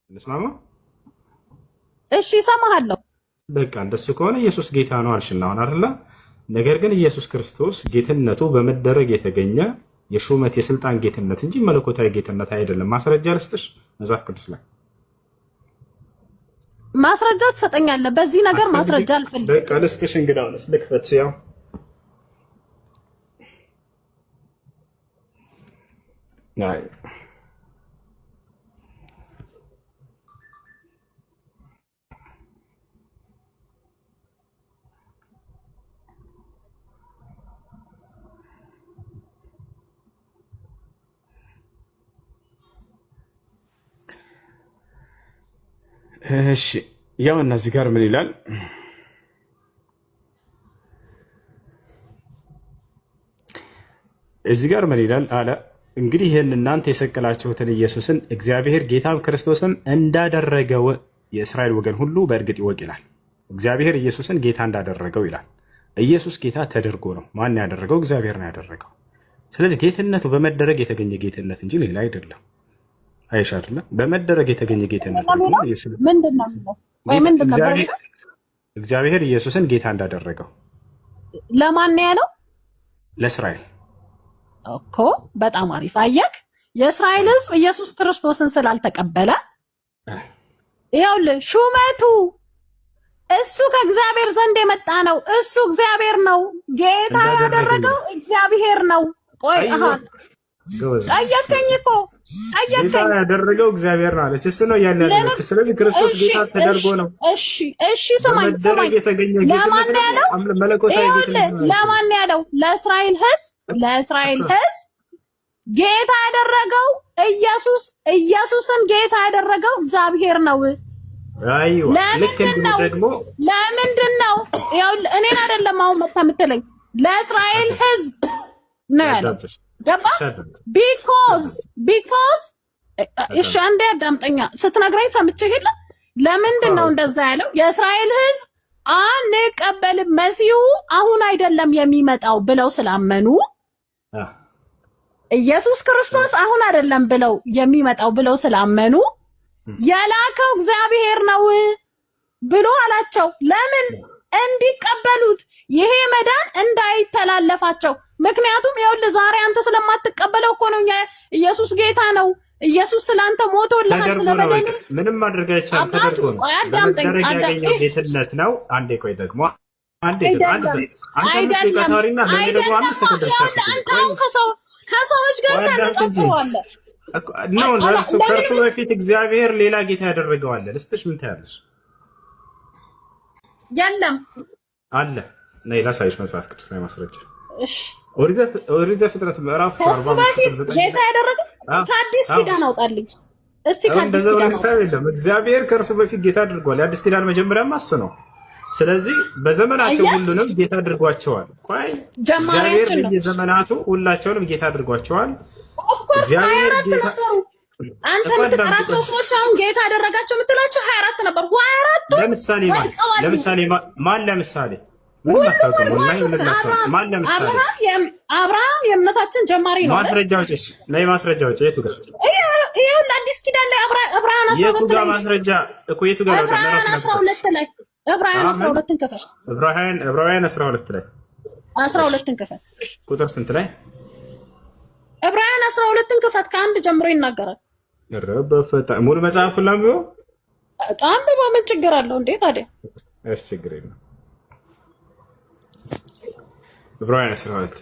እንስማማ? እሺ እሰማሃለሁ። በቃ እንደሱ ከሆነ ኢየሱስ ጌታ ነው አልሽና አሁን አይደለ? ነገር ግን ኢየሱስ ክርስቶስ ጌትነቱ በመደረግ የተገኘ የሹመት የስልጣን ጌትነት እንጂ መለኮታዊ ጌትነት አይደለም። ማስረጃ ልስጥሽ መጽሐፍ ቅዱስ ላይ ማስረጃ ትሰጠኛለህ? በዚህ ነገር ማስረጃ አልፈልግም። በቃ ልስጥሽ። እንግዳውንስ ልክፈት። ያው አይ እሺ ያው እነዚህ ጋር ምን ይላል? እዚህ ጋር ምን ይላል አለ እንግዲህ ይህን እናንተ የሰቀላችሁትን ኢየሱስን እግዚአብሔር ጌታም ክርስቶስም እንዳደረገው የእስራኤል ወገን ሁሉ በእርግጥ ይወቅ ይላል። እግዚአብሔር ኢየሱስን ጌታ እንዳደረገው ይላል። ኢየሱስ ጌታ ተደርጎ ነው። ማን ያደረገው? እግዚአብሔር ነው ያደረገው። ስለዚህ ጌትነቱ በመደረግ የተገኘ ጌትነት እንጂ ሌላ አይደለም። አይሻ አይደለም በመደረግ የተገኘ ጌትነት ምንድነው? እግዚአብሔር ኢየሱስን ጌታ እንዳደረገው ለማን ነው ያለው? ለእስራኤል እኮ። በጣም አሪፍ አየክ። የእስራኤል ሕዝብ ኢየሱስ ክርስቶስን ስላልተቀበለ ይኸውልህ ሹመቱ እሱ ከእግዚአብሔር ዘንድ የመጣ ነው። እሱ እግዚአብሔር ነው። ጌታ ያደረገው እግዚአብሔር ነው። ቆይ ጠየቀኝ እኮ ጠየቀኝ። ጌታ ያደረገው እግዚአብሔር ነው አለች። እሱ ነው ያን ያደረገው። ስለዚህ ክርስቶስ ጌታ ተደርጎ ነው። እሺ ስማኝ። ለማን ያለው? ለማን ያለው? ለእስራኤል ሕዝብ ጌታ ያደረገው ኢየሱስን ጌታ ያደረገው እግዚአብሔር ነው። አይዋ ለምንድን ነው? እኔን አይደለም አሁን መጣ የምትለኝ ለእስራኤል ሕዝብ ነው ያለው። ገባ? ቢኮዝ እሺ አንዴ አዳምጠኛ ስትነግረኝ ሰምቼህ የለ። ለምንድን ነው እንደዛ ያለው? የእስራኤል ሕዝብ አንቀበልም መሲሁ አሁን አይደለም የሚመጣው ብለው ስላመኑ ኢየሱስ ክርስቶስ አሁን አይደለም ብለው የሚመጣው ብለው ስላመኑ የላከው እግዚአብሔር ነው ብሎ አላቸው። ለምን? እንዲቀበሉት ይሄ መዳን እንዳይተላለፋቸው። ምክንያቱም ይኸውልህ ዛሬ አንተ ስለማትቀበለው እኮ ነው ኢየሱስ ጌታ ነው፣ ኢየሱስ ስላንተ ሞቶልሃል፣ ስለበደል ምንም ማድረግ አይቻልም። ተደርጎ ነው ያገኘው ጌትነት ነው። አንዴ ቆይ ደግሞ አንዴ ከሰዎች ጋር ታነጻጽረዋለህ ነው። ከእርሱ በፊት እግዚአብሔር ሌላ ጌታ ያደረገዋል። ልስጥሽ ምን ታያለሽ? የለም አለ ነይ ላሳይሽ መጽሐፍ ቅዱስ ላይ ማስረጃ። እሺ ኦሪት ዘፍጥረት ምዕራፍ 40 ጌታ ያደረገው ከአዲስ ኪዳን አውጣልኝ እስቲ። ከአዲስ ኪዳን የለም እግዚአብሔር ከእርሱ በፊት ጌታ አድርጓል። የአዲስ ኪዳን መጀመሪያም እሱ ነው። ስለዚህ በዘመናቸው ሁሉንም ጌታ አድርጓቸዋል። ቆይ እግዚአብሔር በየዘመናቱ ሁላቸውንም ጌታ አድርጓቸዋል። ኦፍ ኮርስ 24 ነበሩ። አንተ የምትቀራቸው ሰዎች አሁን ጌታ ያደረጋቸው የምትላቸው 24 ነበሩ። 24ቱ ለምሳሌ አብርሃም የእምነታችን ጀማሪ ነው። ማስረጃዎች ላይ ማስረጃዎች የቱ ጋር? ይሄው አዲስ ኪዳን ላይ ዕብራውያን 12 የቱ ጋር ማስረጃ እኮ የቱ ጋር? ዕብራውያን 12 ላይ ዕብራውያን 12ን ክፈት። ዕብራውያን 12 ላይ 12ን ክፈት። ቁጥር ስንት ላይ? ዕብራውያን 12ን ክፈት። ከአንድ ጀምሮ ይናገራል። ረበፈታ ሙሉ መጽሐፉን ላምቢው አንብባ ምን ችግር አለው እንዴ ታዲያ? እሺ ችግር የለም። ዕብራውያን 12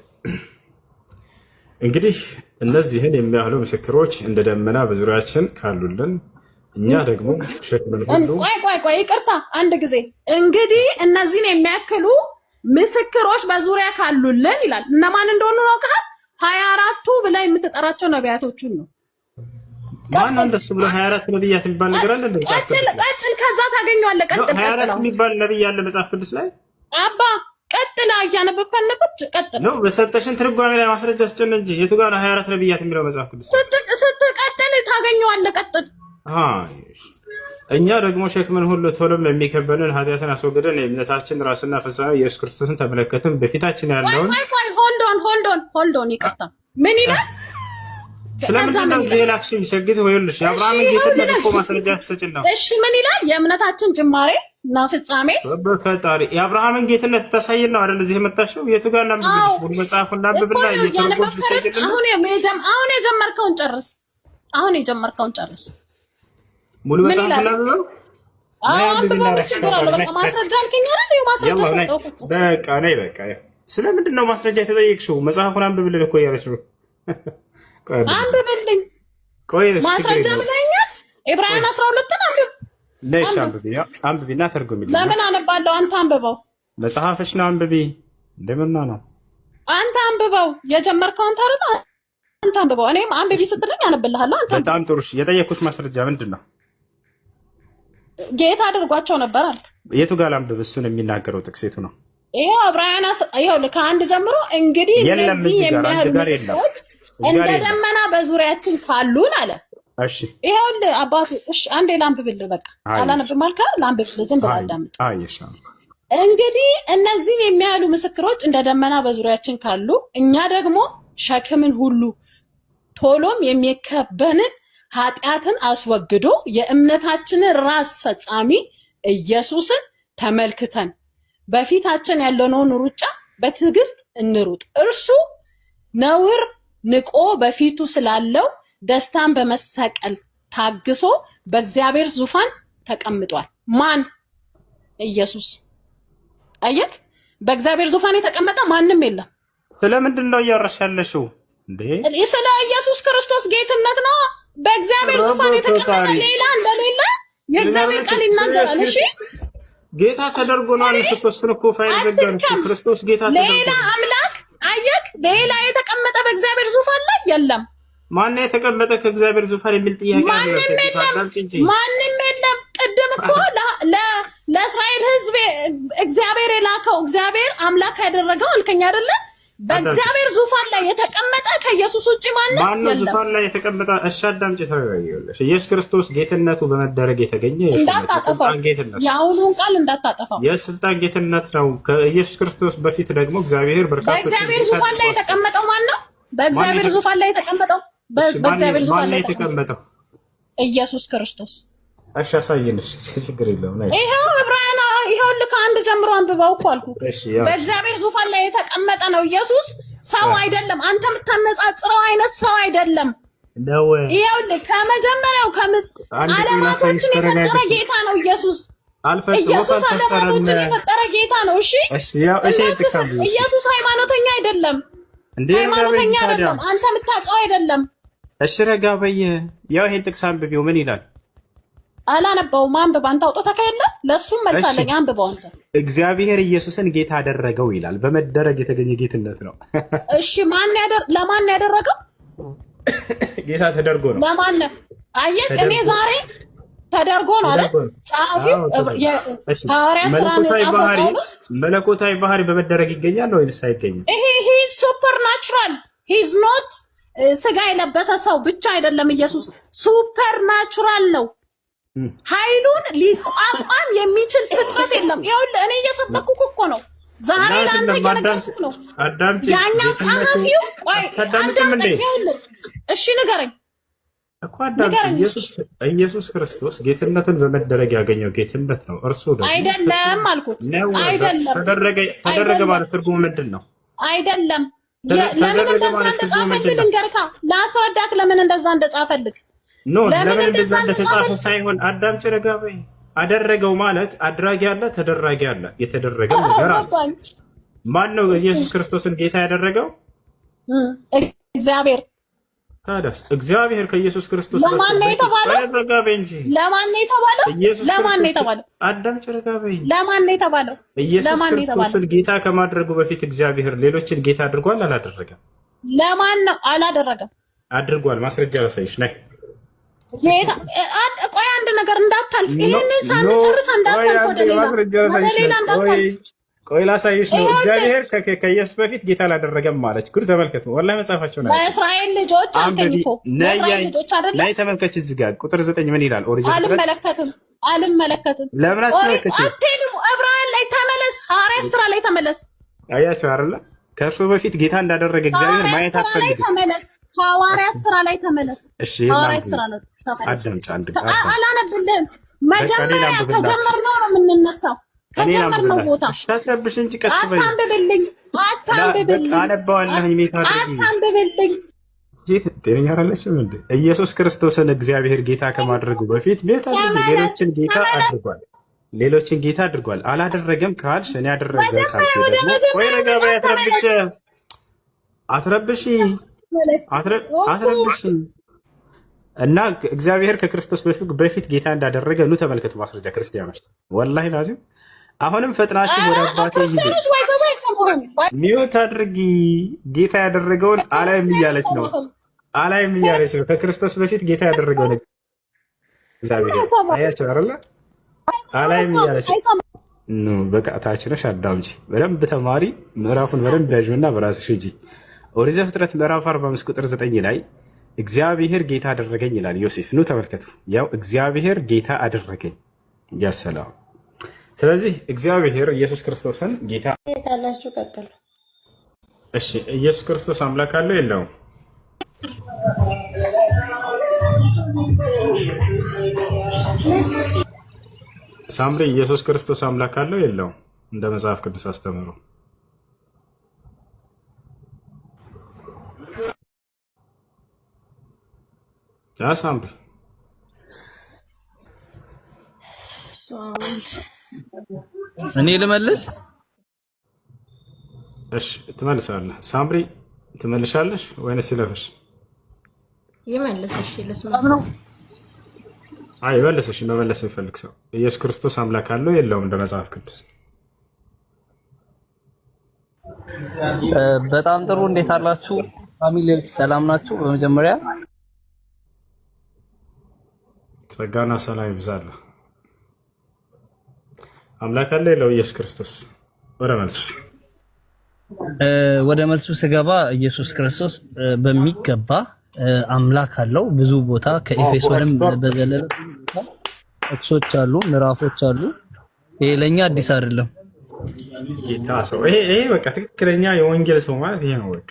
እንግዲህ እነዚህን የሚያህሉ ምስክሮች እንደ ደመና በዙሪያችን ካሉልን እኛ ደግሞ ሸክምን ሁሉ ቆይ ይቅርታ አንድ ጊዜ እንግዲህ እነዚህን የሚያክሉ ምስክሮች በዙሪያ ካሉልን ይላል። እነማን እንደሆኑ ነው? 24ቱ ብላ የምትጠራቸው ነቢያቶቹን ነው። ማን እንደሱ ብሎ 24 ነብያት የሚባል ነገር አለ እንዴ? ቀጥል ከዛ ታገኘዋለህ። ቀጥል 24 የሚባል ነብይ አለ መጽሐፍ ቅዱስ ላይ አባ ቀጥል። እያነበብክ አልነበብክ? ቀጥል ነው በሰጠሽን ትርጓሜ ላይ ማስረጃ ስጨን እንጂ የቱ ጋር ነው 24 ነብያት የሚለው መጽሐፍ ቅዱስ? ስትቀጥል ታገኘዋለህ። ቀጥል። እኛ ደግሞ ሸክምን ሁሉ ቶሎም የሚከበንን ኃጢአትን አስወግደን የእምነታችን ራስና ፍጻሜ ኢየሱስ ክርስቶስን ተመለከትን። በፊታችን ያለውን ሆልዶን ይቅርታ ምን ይላል? ስለምንድን ነው ሌላክሽን ሰግጥ ወይልሽ የአብርሃምን ጌትነት እኮ ማስረጃ ተሰጭና። እሺ ምን ይላል? የእምነታችን ጅማሬ እና ፍጻሜ በፈጣሪ የአብርሃምን ጌትነት ተሳየን ነው አይደል? እዚህ የመጣሽው የቱ ጋር እናምብልሽ? ሙሉ መጽሐፉን እናምብልና እየተረጎምሽ ተሰጭና። አሁን የጀመርከውን ጨርስ። አሁን የጀመርከውን ጨርስ። ሙሉ መጽሐፉን እናምብለው። በቃ ማስረጃ አልከኝ አይደል? ማስረጃ ሰጠው። በቃ ነይ በቃ። ስለምንድን ነው ማስረጃ የተጠየቅሽው? መጽሐፉን አንብብልን እኮ እያለች ነው። አንብብልኝ። ቆይ ማስረጃ ብለኛል። ዕብራውያን 12ን አንብብ። ነሽ አንብቢና ተርጉሚልኝ። ለምን አነባለሁ? አንተ አንብበው። መጽሐፍሽ ነው አንብቢ። እንደምን ነው አንተ አንብበው። የጀመርከውን ታረዳ አንተ አንብበው። እኔም አንብቢ ስትለኝ አነብልሃለሁ። አንተ በጣም ጥሩ። እሺ የጠየኩሽ ማስረጃ ምንድን ነው? ጌታ አድርጓቸው ነበር አልክ። የቱ ጋር ላንብብ? እሱን የሚናገረው ጥቅስ የቱ ነው? ይሄው ዕብራውያን ከአንድ ጀምሮ እንግዲህ እነዚህ የሚያህሉ ምስክሮች እንደ ደመና በዙሪያችን ካሉን አለ። እሺ ይሄውልህ አባቱ። እሺ አንዴ ላንብብልህ። በቃ አላነብም አልካ? ላንብብልህ። ዝም ብለህ አዳምጥ። እንግዲህ እነዚህን የሚያህሉ ምስክሮች እንደ ደመና በዙሪያችን ካሉ እኛ ደግሞ ሸክምን ሁሉ ቶሎም የሚከበንን ኃጢአትን አስወግዶ የእምነታችንን ራስ ፈጻሚ ኢየሱስን ተመልክተን በፊታችን ያለውን ሩጫ በትዕግስት እንሩጥ። እርሱ ነውር ንቆ በፊቱ ስላለው ደስታን በመሰቀል ታግሶ በእግዚአብሔር ዙፋን ተቀምጧል። ማን? ኢየሱስ። አየክ? በእግዚአብሔር ዙፋን የተቀመጠ ማንም የለም። ስለምንድን ነው እያወራሽ ያለሽው እንዴ? ስለ ኢየሱስ ክርስቶስ ጌትነት ነው። በእግዚአብሔር ዙፋን የተቀመጠ ሌላ እንደሌለ የእግዚአብሔር ቃል ይናገራል። እሺ ጌታ ተደርጎ ነው አንስተን እኮ ፋይል ዘጋን። ክርስቶስ ጌታ ተደርጎ ሌላ አምላክ አየክ? ሌላ የተቀመጠ በእግዚአብሔር ዙፋን ላይ የለም። ማን ነው የተቀመጠ ከእግዚአብሔር ዙፋን የሚል ጥያቄ አለ። ማንም የለም። ቅድም እኮ ለእስራኤል ሕዝብ እግዚአብሔር የላከው እግዚአብሔር አምላክ ያደረገው አልከኝ አይደለ? በእግዚአብሔር ዙፋን ላይ የተቀመጠ ከኢየሱስ ውጪ ማንም የለም። ዙፋን ላይ የተቀመጠ? እሺ አዳምጪ፣ ተረጋጊ። ኢየሱስ ክርስቶስ ጌትነቱ በመደረግ የተገኘ እንዳታጠፋው፣ የአሁኑን ቃል እንዳታጠፋው። የስልጣን ጌትነት ነው። ከኢየሱስ ክርስቶስ በፊት ደግሞ እግዚአብሔር በርካታ በእግዚአብሔር ዙፋን ላይ የተቀመጠው ማን ነው? በእግዚአብሔር ዙፋን ላይ የተቀመጠው በእግዚአብሔር ዙፋን ላይ የተቀመጠው ኢየሱስ ክርስቶስ። እሺ አሳየንሽ፣ ችግር የለውም። ይሄው ዕብራውያን ይሄውልህ ከአንድ ጀምሮ አንብበው እኮ አልኩህ። በእግዚአብሔር ዙፋን ላይ የተቀመጠ ነው ኢየሱስ። ሰው አይደለም። አንተ የምታነጻጽረው አይነት ሰው አይደለም ነው። ይሄውልህ ከመጀመሪያው ዓለማቶችን የፈጠረ ጌታ ነው ኢየሱስ። ኢየሱስ ዓለማቶችን የፈጠረ ጌታ ነው። እሺ ኢየሱስ ሃይማኖተኛ አይደለም። ሃይማኖተኛ አይደለም። አንተ የምታውቀው አይደለም። እሺ ረጋ በይ። ያው ይሄን ጥቅስ አንብቢው ምን ይላል? አላነበውም። አንብብ አንተ። አውጥተህ ከየለ ለሱም መልሳለኝ። አንብበው አንተ። እግዚአብሔር ኢየሱስን ጌታ አደረገው ይላል። በመደረግ የተገኘ ጌትነት ነው። እሺ ለማን ያደረገው? ጌታ ተደርጎ ነው። ለማን? አየህ እኔ ዛሬ ተደርጎ ነው አይደል? ጸሐፊው ሐዋርያት ሥራ ነው ጻፈው። መለኮታዊ ባህሪ በመደረግ ይገኛል ወይስ አይገኝም? ይሄ ሱፐር ናቹራል ሂዝ ኖት ስጋ የለበሰ ሰው ብቻ አይደለም። ኢየሱስ ሱፐር ናቹራል ነው። ኃይሉን ሊቋቋም የሚችል ፍጥረት የለም። ይኸውልህ እኔ እየሰበኩህ እኮ ነው ዛሬ ለአንተ እየነገርኩህ ነው። ያኛው ጸሐፊው ቆይ አዳምጠኝ። ይኸውልህ እሺ ንገረኝ እኮ አዳምጠኝ። ኢየሱስ ክርስቶስ ጌትነትን በመደረግ ያገኘው ጌትነት ነው። እርሱ ደግሞ አይደለም አልኩት። አይደለም ተደረገ ማለት ትርጉሙ ምንድን ነው? አይደለም ለምን እንደዛ እንደጻፈልህ ልንገርካ፣ ላስረዳክ ለምን እንደዛ እንደጻፈልህ ለምን እንደዛ እንደተጻፈ ሳይሆን አዳምጪ፣ ረጋ በይ። አደረገው ማለት አድራጊ አለ፣ ተደራጊ አለ። የተደረገ ነገር አለ። ማን ነው ኢየሱስ ክርስቶስን ጌታ ያደረገው? እግዚአብሔር። ታዲያስ እግዚአብሔር ከኢየሱስ ክርስቶስ ለማን ነው የተባለው? ረጋ በይ እንጂ። ለማን ነው የተባለው? ለማን ነው የተባለው? አዳምጪ፣ ረጋ በይ። ለማን ነው የተባለው? ኢየሱስ ክርስቶስን ጌታ ከማድረጉ በፊት እግዚአብሔር ሌሎችን ጌታ አድርጓል አላደረገም? ለማን ነው? አላደረገም። አድርጓል። ማስረጃ ላሳይሽ ነይ። ቆይ አንድ ነገር እንዳታልፍ፣ ይሄንን ሳንጨርስ እንዳታልፍ፣ ወደ ሌላ እንዳታልፍ። ቆይ ላሳይሽ ነው። እግዚአብሔር ከኢየሱስ በፊት ጌታ አላደረገም ማለች። ጉድ ተመልከቱ። ወላሂ መጽሐፋቸው ነው። ለእስራኤል ልጆች አልከኝ እኮ ለእስራኤል ልጆች አይደለም። ላይ ተመልከች፣ እዚህ ጋር ቁጥር 9 ምን ይላል? ኦሪጅን አልመለከትም። ለምን አትመለከች? አትሄድም። ዕብራውያን ላይ ተመለስ፣ ሐዋርያት ሥራ ላይ ተመለስ። አያቸው አይደለ? ከእርሱ በፊት ጌታ እንዳደረገ እግዚአብሔር ማየት አትፈልግም። ሐዋርያት ሥራ ላይ ተመለስ። እሺ ሐዋርያት ሥራ ላይ ተመለስ። አዳምጪ አንድ አላነብልህም። መጀመሪያ ከጀመርነው ነው የምንነሳው። ከጀመርነው ቦታ አትረብሽ እንጂ ቀስ በይ። አታንብብልኝ። አነባዋለሁኝ ሜታ አታንብብልኝ። ጤነኛ አይደለሽም እንዴ? ኢየሱስ ክርስቶስን እግዚአብሔር ጌታ ከማድረጉ በፊት ሌሎችን ጌታ አድርጓል። ሌሎችን ጌታ አድርጓል። አላደረገም ካልሽ እኔ አደረገ ካልሽ ደግሞ ወይ ረጋ በይ። አትረብሺ እና እግዚአብሔር ከክርስቶስ በፊት ጌታ እንዳደረገ ኑ ተመልከቱ። ማስረጃ ክርስቲያኖች፣ ወላሂ ላዚም አሁንም ፈጥናችሁ ወደ አባቴ ሚውት አድርጊ። ጌታ ያደረገውን አላይም እያለች ነው። ከክርስቶስ በፊት ጌታ ያደረገው ነው እግዚአብሔር። አያቸው አይደለ? አላይም እያለች ነው። በቃ ታች ነሽ፣ አዳምጪ፣ በደንብ ተማሪ። ምዕራፉን በደንብ ያዥውና በራስሽ ሂጂ። ኦሪት ዘፍጥረት ምዕራፍ 45 ቁጥር 9 ላይ እግዚአብሔር ጌታ አደረገኝ ይላል ዮሴፍ። ኑ ተመልከቱ። ያው እግዚአብሔር ጌታ አደረገኝ ያሰላም። ስለዚህ እግዚአብሔር ኢየሱስ ክርስቶስን ጌታ ካላችሁ ቀጥሉ። እሺ፣ ኢየሱስ ክርስቶስ አምላክ አለው የለውም? ሳምሪ፣ ኢየሱስ ክርስቶስ አምላክ አለው የለውም? እንደ መጽሐፍ ቅዱስ አስተምሮ ሳምሪ እኔ ልመልስ? እሺ ትመልሳለህ። ሳምሪ ትመልሻለሽ ወይንስ ይለፍሽ? ይመልስሽ ልስማ ነው። አይ ይመልስሽ። መመለስ የሚፈልግ ሰው ኢየሱስ ክርስቶስ አምላክ አለው የለውም? እንደ መጽሐፍ ቅዱስ። በጣም ጥሩ። እንዴት አላችሁ ፋሚሊዎች? ሰላም ናችሁ? በመጀመሪያ ጸጋና ሰላም ይብዛልህ። አምላክ አለ የለው ኢየሱስ ክርስቶስ? ወደ መልሱ ስገባ ኢየሱስ ክርስቶስ በሚገባ አምላክ አለው። ብዙ ቦታ ከኤፌሶንም በዘለለ ጥቅሶች አሉ፣ ምዕራፎች አሉ። ይሄ ለኛ አዲስ አይደለም። ጌታ ሰው ይሄ በቃ ትክክለኛ የወንጌል ሰው ማለት ይሄ ነው። በቃ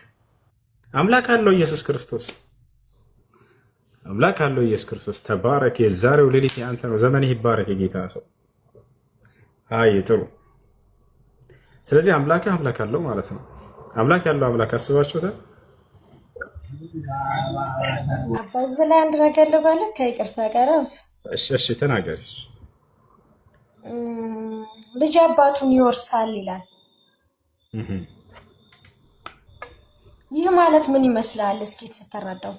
አምላክ አለው ኢየሱስ ክርስቶስ። አምላክ አለው ኢየሱስ ክርስቶስ። ተባረክ። የዛሬው ሌሊት ያንተ ነው። ዘመንህ ይባረክ የጌታ ሰው። አይ ጥሩ። ስለዚህ አምላክ አለው ማለት ነው። አምላክ ያለው አምላክ አስባችሁታል? በዚህ ላይ አንድ ነገር ልበልህ ከይቅርታ ጋር። እሺ ተናገሪ። ልጅ አባቱን ይወርሳል ይላል። ይህ ማለት ምን ይመስላል? እስኪ ስትረዳው።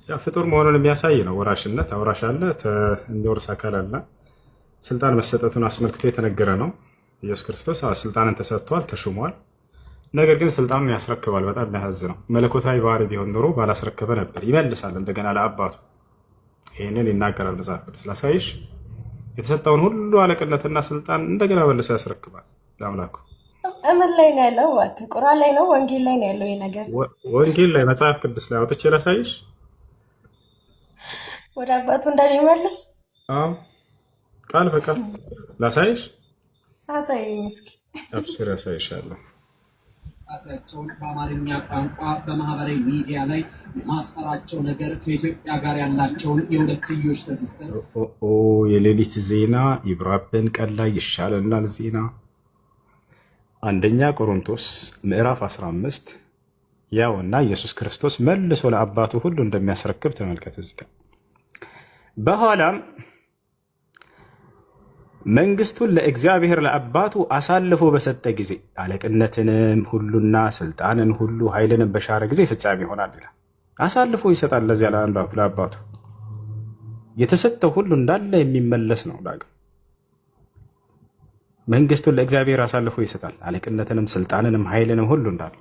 ያ ፍጡር መሆኑን የሚያሳይ ነው። ወራሽነት አውራሽ አለ፣ የሚወርስ አካል አለ። ስልጣን መሰጠቱን አስመልክቶ የተነገረ ነው። ኢየሱስ ክርስቶስ ስልጣንን ተሰጥቷል፣ ተሹሟል። ነገር ግን ስልጣኑን ያስረክባል። በጣም የሚያሳዝነው መለኮታዊ ባህሪ ቢሆን ኖሮ ባላስረከበ ነበር። ይመልሳል እንደገና ለአባቱ። ይህንን ይናገራል መጽሐፍ ቅዱስ። ላሳይሽ፣ የተሰጠውን ሁሉ አለቅነትና ስልጣን እንደገና መልሶ ያስረክባል ለአምላኩ። እምን ላይ ነው ያለው? ቁርአን ላይ ነው? ወንጌል ላይ ነው ያለው? ይሄ ነገር ወንጌል ላይ መጽሐፍ ቅዱስ ላይ አውጥቼ ላሳይሽ፣ ወደ አባቱ እንደሚመልስ ቃል በቃል ላሳይሽ። አሳይኝ እስኪ። አብሽር፣ ያሳይሻለሁ። ራሳቸውን በአማርኛ ቋንቋ በማህበራዊ ሚዲያ ላይ የማስፈራቸው ነገር ከኢትዮጵያ ጋር ያላቸውን የሁለትዮሽ ትስስር የሌሊት ዜና ይብራብን፣ ቀን ላይ ይሻለናል ዜና። አንደኛ ቆሮንቶስ ምዕራፍ 15 ያውና ኢየሱስ ክርስቶስ መልሶ ለአባቱ ሁሉ እንደሚያስረክብ ተመልከት። እዚህ ጋር በኋላም መንግስቱን ለእግዚአብሔር ለአባቱ አሳልፎ በሰጠ ጊዜ አለቅነትንም ሁሉና ስልጣንን ሁሉ ኃይልንም በሻረ ጊዜ ፍጻሜ ይሆናል ይላል። አሳልፎ ይሰጣል ለዚያ ለአባቱ። የተሰጠው ሁሉ እንዳለ የሚመለስ ነው። ዳግም መንግስቱን ለእግዚአብሔር አሳልፎ ይሰጣል፣ አለቅነትንም ስልጣንንም ኃይልንም ሁሉ እንዳለ።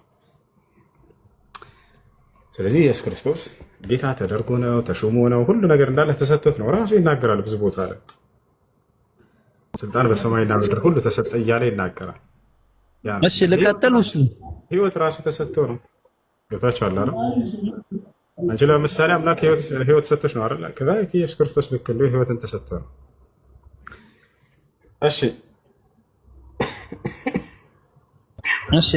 ስለዚህ ኢየሱስ ክርስቶስ ጌታ ተደርጎ ነው፣ ተሾሞ ነው፣ ሁሉ ነገር እንዳለ ተሰጥቶት ነው። ራሱ ይናገራል ብዙ ቦታ ላይ ስልጣን በሰማይና ምድር ሁሉ ተሰጠ እያለ ይናገራል። እሺ ልቀጥል። እሱ ህይወት ራሱ ተሰጥቶ ነው። ገብታችኋል አይደል? አንቺ ለምሳሌ አምላክ ህይወት ሰጥቶሽ ነው አይደል? ከዛ ኢየሱስ ክርስቶስ ልክ እንደው ህይወትን ተሰጥቶ ነው። እሺ እሺ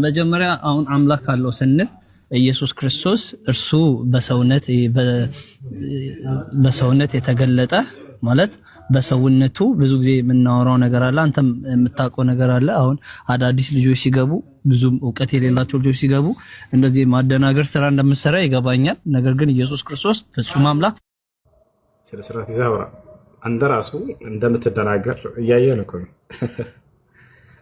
መጀመሪያ አሁን አምላክ አለው ስንል ኢየሱስ ክርስቶስ እርሱ በሰውነት የተገለጠ ማለት በሰውነቱ ብዙ ጊዜ የምናወራው ነገር አለ። አንተም የምታውቀው ነገር አለ። አሁን አዳዲስ ልጆች ሲገቡ ብዙም ዕውቀት የሌላቸው ልጆች ሲገቡ እንደዚህ ማደናገር ስራ እንደምትሰራ ይገባኛል። ነገር ግን ኢየሱስ ክርስቶስ ፍጹም አምላክ ስለ ስርዓት ይዛውራ አንተ ራሱ እንደምትደናገር እያየን እኮ ነው።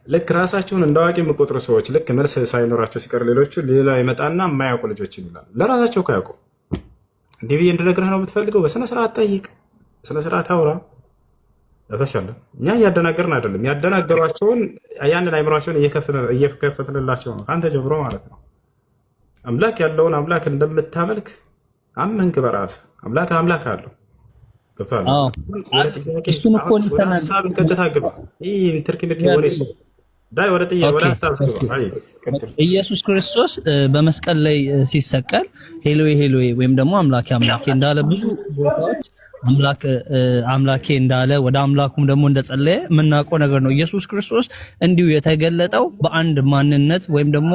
ልክ ራሳቸውን እንደ አዋቂ የሚቆጥሩ ሰዎች ልክ መልስ ሳይኖራቸው ሲቀር ሌሎቹ ሌላ ይመጣና የማያውቁ ልጆች ይላሉ። ለራሳቸው እኮ ያውቁ። እንዲህ ብዬ እንድነግርህ ነው የምትፈልገው? በስነ ስርዓት ጠይቅ፣ ስነ ስርዓት አውራ። ያተሻለ እኛ እያደናገርን አይደለም። ያደናገሯቸውን ያንን አይምሯቸውን እየከፈትንላቸው ነው ከአንተ ጀምሮ ማለት ነው። አምላክ ያለውን አምላክ እንደምታመልክ አመንክ በራስህ። አምላክ አለው ገብቷል። እሱን እኮ ሀሳብ ቀጥታ ግባ። ይህ ትርኪ ሆነ ዳይ ወደ ጥያቄ ወደ ሀሳብ ግባ። ኢየሱስ ክርስቶስ በመስቀል ላይ ሲሰቀል ሄሎዬ ሄሎዬ ወይም ደግሞ አምላኬ አምላኬ እንዳለ ብዙ ቦታዎች አምላኬ እንዳለ ወደ አምላኩም ደግሞ እንደጸለየ የምናውቀው ነገር ነው። ኢየሱስ ክርስቶስ እንዲሁ የተገለጠው በአንድ ማንነት ወይም ደግሞ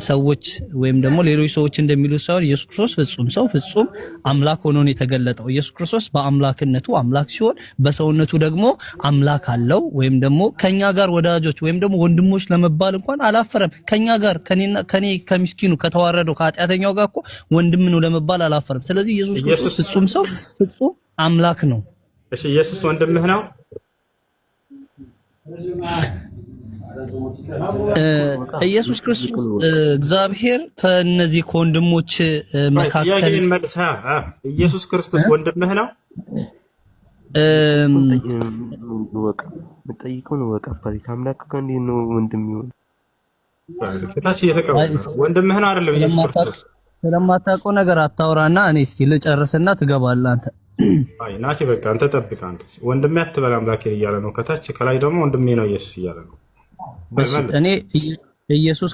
ሰዎች ወይም ደግሞ ሌሎች ሰዎች እንደሚሉት ሳይሆን ኢየሱስ ክርስቶስ ፍጹም ሰው ፍጹም አምላክ ሆኖ ነው የተገለጠው። ኢየሱስ ክርስቶስ በአምላክነቱ አምላክ ሲሆን በሰውነቱ ደግሞ አምላክ አለው። ወይም ደግሞ ከኛ ጋር ወዳጆች ወይም ደግሞ ወንድሞች ለመባል እንኳን አላፈረም። ከኛ ጋር ከኔ ከሚስኪኑ ከተዋረደው ከኃጢአተኛው ጋር እኮ ወንድም ነው ለመባል አላፈረም። ስለዚህ ኢየሱስ ክርስቶስ ፍጹም ሰው ፍጹም አምላክ ነው። እሺ ኢየሱስ ወንድምህ ነው? ኢየሱስ ክርስቶስ እግዚአብሔር ከነዚህ ከወንድሞች መካከል ኢየሱስ ክርስቶስ ወንድምህ ነው? የምጠይቀው ነው። በቃ ፋሪክ አምላክ ከእንዴ ነው ወንድም ይሆን? ከታች እየተቀበለ ወንድምህ ነው አይደለም? ኢየሱስ ክርስቶስ ስለማታውቀው ነገር አታውራና እኔ እስኪ ልጨርስና ትገባለህ አንተ። አይ ናቲ በቃ አንተ ጠብቅ። አንተ ወንድሜ አትበል አምላኬ እያለ ነው ከታች፣ ከላይ ደግሞ ወንድሜ ነው ኢየሱስ እያለ ነው። እኔ ኢየሱስ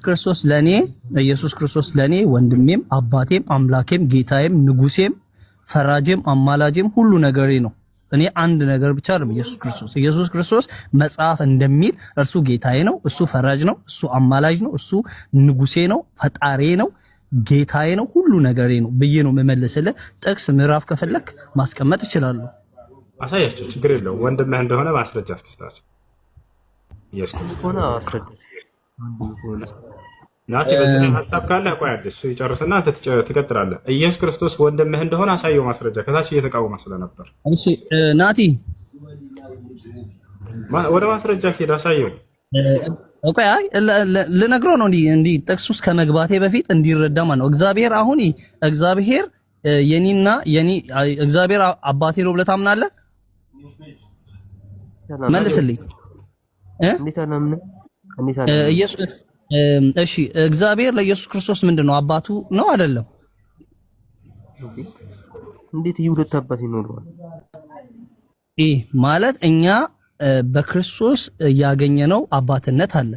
ክርስቶስ ለኔ ወንድሜም አባቴም አምላኬም ጌታዬም ንጉሴም ፈራጄም አማላጄም ሁሉ ነገሬ ነው። እኔ አንድ ነገር ብቻ አይደለም ኢየሱስ ክርስቶስ መጽሐፍ እንደሚል እርሱ ጌታዬ ነው፣ እሱ ፈራጅ ነው፣ እሱ አማላጅ ነው፣ እሱ ንጉሴ ነው፣ ፈጣሪ ነው፣ ጌታዬ ነው፣ ሁሉ ነገሬ ነው ብዬ ነው የምመልስልህ። ጥቅስ ምዕራፍ ከፈለክ ማስቀመጥ እችላለሁ። አሳያቸው፣ ችግር የለውም። ወንድምህ እንደሆነ ማስረጃ አስከስታቸው። ኢየሱስ ሆነ አስረዳ ናቲ። በዚህ ሐሳብ ካለ ቆይ አዲስ እሱ ይጨርስና አንተ ትቀጥላለህ። ኢየሱስ ክርስቶስ ወንድምህ እንደሆነ አሳየው ማስረጃ። ከታች እየተቃወመ ስለነበር እሺ ናቲ ወደ ማስረጃ ሄድ አሳየው። ኦኬ አይ ልነግረው ነው እንዲህ ጥቅስ ውስጥ ከመግባቴ በፊት እንዲረዳ ማለት ነው። እግዚአብሔር የኔና የኔ እግዚአብሔር አባቴ ነው ብለህ ታምናለህ? መልስልኝ። እሺ እግዚአብሔር ለኢየሱስ ክርስቶስ ምንድነው? አባቱ ነው አይደለም? እንዴት የሁለት አባት ይኖረዋል? ማለት እኛ በክርስቶስ ያገኘነው አባትነት አለ።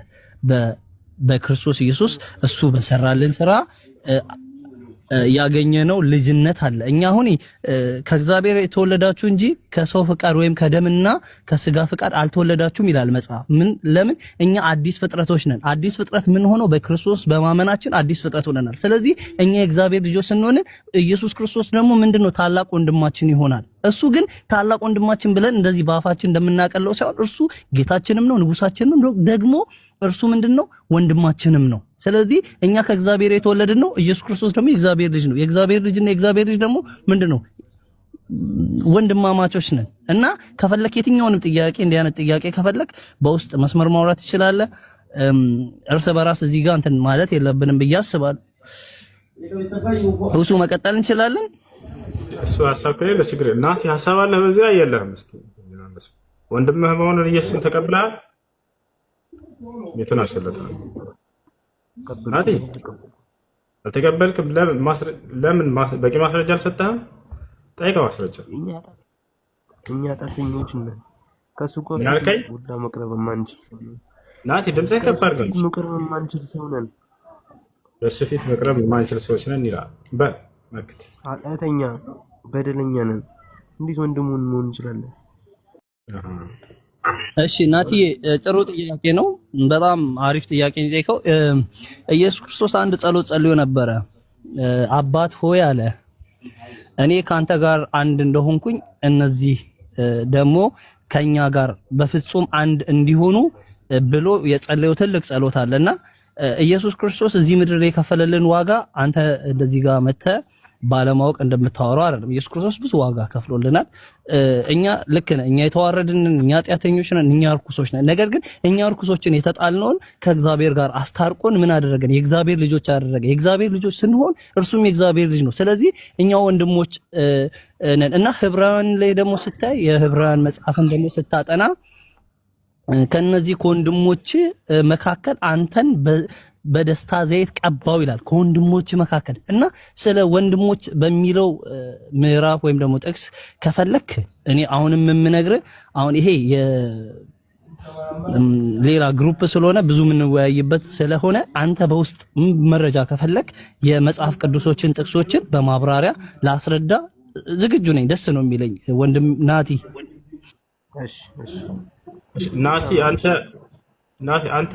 በክርስቶስ ኢየሱስ እሱ በሰራልን ስራ ያገኘነው ልጅነት አለ። እኛ አሁን ከእግዚአብሔር የተወለዳችሁ እንጂ ከሰው ፍቃድ ወይም ከደምና ከስጋ ፍቃድ አልተወለዳችሁም ይላል መጽሐፍ። ለምን? እኛ አዲስ ፍጥረቶች ነን። አዲስ ፍጥረት ምን ሆነው? በክርስቶስ በማመናችን አዲስ ፍጥረት ሆነናል። ስለዚህ እኛ የእግዚአብሔር ልጆች ስንሆን ኢየሱስ ክርስቶስ ደግሞ ምንድነው? ታላቅ ወንድማችን ይሆናል። እሱ ግን ታላቅ ወንድማችን ብለን እንደዚህ በአፋችን እንደምናቀለው ሳይሆን እርሱ ጌታችንም ነው፣ ንጉሳችንም ነው፣ ደግሞ እርሱ ምንድነው? ወንድማችንም ነው። ስለዚህ እኛ ከእግዚአብሔር የተወለድን ነው። ኢየሱስ ክርስቶስ ደግሞ የእግዚአብሔር ልጅ ነው። የእግዚአብሔር ልጅና የእግዚአብሔር ልጅ ደግሞ ምንድነው? ወንድማማቾች ነን። እና ከፈለክ የትኛውንም ጥያቄ እንዲህ አይነት ጥያቄ ከፈለክ በውስጥ መስመር ማውራት ትችላለህ። እርስ በራስ እዚህ ጋር እንትን ማለት የለብንም ብዬ አስባለሁ። እሱ መቀጠል እንችላለን። እሱ ሐሳብ ከሌለ ችግር የለም። ናቲ ሐሳብ አለ በዚህ ላይ የለህም? እስኪ ወንድምህ መሆኑን ኢየሱስን ተቀብለሃል? የቱን አስፈልታል? ናቲ አልተቀበልክም? ለምን በቂ ማስረጃ አልሰጠህም? ጠይቀው ማስረጃ። እኛ ጣተኞች ነን። ከሱ ጋር ወዳ መቅረብ ማንችል ናቲ ድምፅህ ከፍ አድርገህ መቅረብ ማንችል ሰው ነን። በሱ ፊት መቅረብ ማንችል ሰዎች ነን ይላል። በመክት ኃጢአተኛ በደለኛ ነን። እንዴት ወንድሙን መሆን እንችላለን? እሺ ናቲ ጥሩ ጥያቄ ነው። በጣም አሪፍ ጥያቄ ነው የጠየቀው። ኢየሱስ ክርስቶስ አንድ ጸሎት ጸልዮ ነበረ። አባት ሆይ አለ እኔ ካንተ ጋር አንድ እንደሆንኩኝ እነዚህ ደግሞ ከኛ ጋር በፍጹም አንድ እንዲሆኑ ብሎ የጸለየው ትልቅ ጸሎት አለና ኢየሱስ ክርስቶስ እዚህ ምድር ላይ የከፈለልን ዋጋ አንተ እንደዚህ ጋር መተህ ባለማወቅ እንደምታወራው አይደለም። ኢየሱስ ክርስቶስ ብዙ ዋጋ ከፍሎልናል። እኛ ልክ ነን፣ እኛ የተዋረድን፣ እኛ ኃጢአተኞች ነን፣ እኛ ርኩሶች ነን። ነገር ግን እኛ ርኩሶችን የተጣልነውን ከእግዚአብሔር ጋር አስታርቆን ምን አደረገን? የእግዚአብሔር ልጆች አደረገ። የእግዚአብሔር ልጆች ስንሆን እርሱም የእግዚአብሔር ልጅ ነው። ስለዚህ እኛ ወንድሞች ነን እና ዕብራውያን ላይ ደግሞ ስታይ የዕብራውያን መጽሐፍን ደግሞ ስታጠና ከነዚህ ከወንድሞች መካከል አንተን በደስታ ዘይት ቀባው ይላል። ከወንድሞች መካከል እና ስለ ወንድሞች በሚለው ምዕራፍ ወይም ደግሞ ጥቅስ ከፈለክ እኔ አሁንም የምነግርህ አሁን ይሄ ሌላ ግሩፕ ስለሆነ ብዙ የምንወያይበት ስለሆነ አንተ በውስጥ መረጃ ከፈለክ የመጽሐፍ ቅዱሶችን ጥቅሶችን በማብራሪያ ላስረዳ ዝግጁ ነኝ። ደስ ነው የሚለኝ ወንድም ናቲ። ናቲ አንተ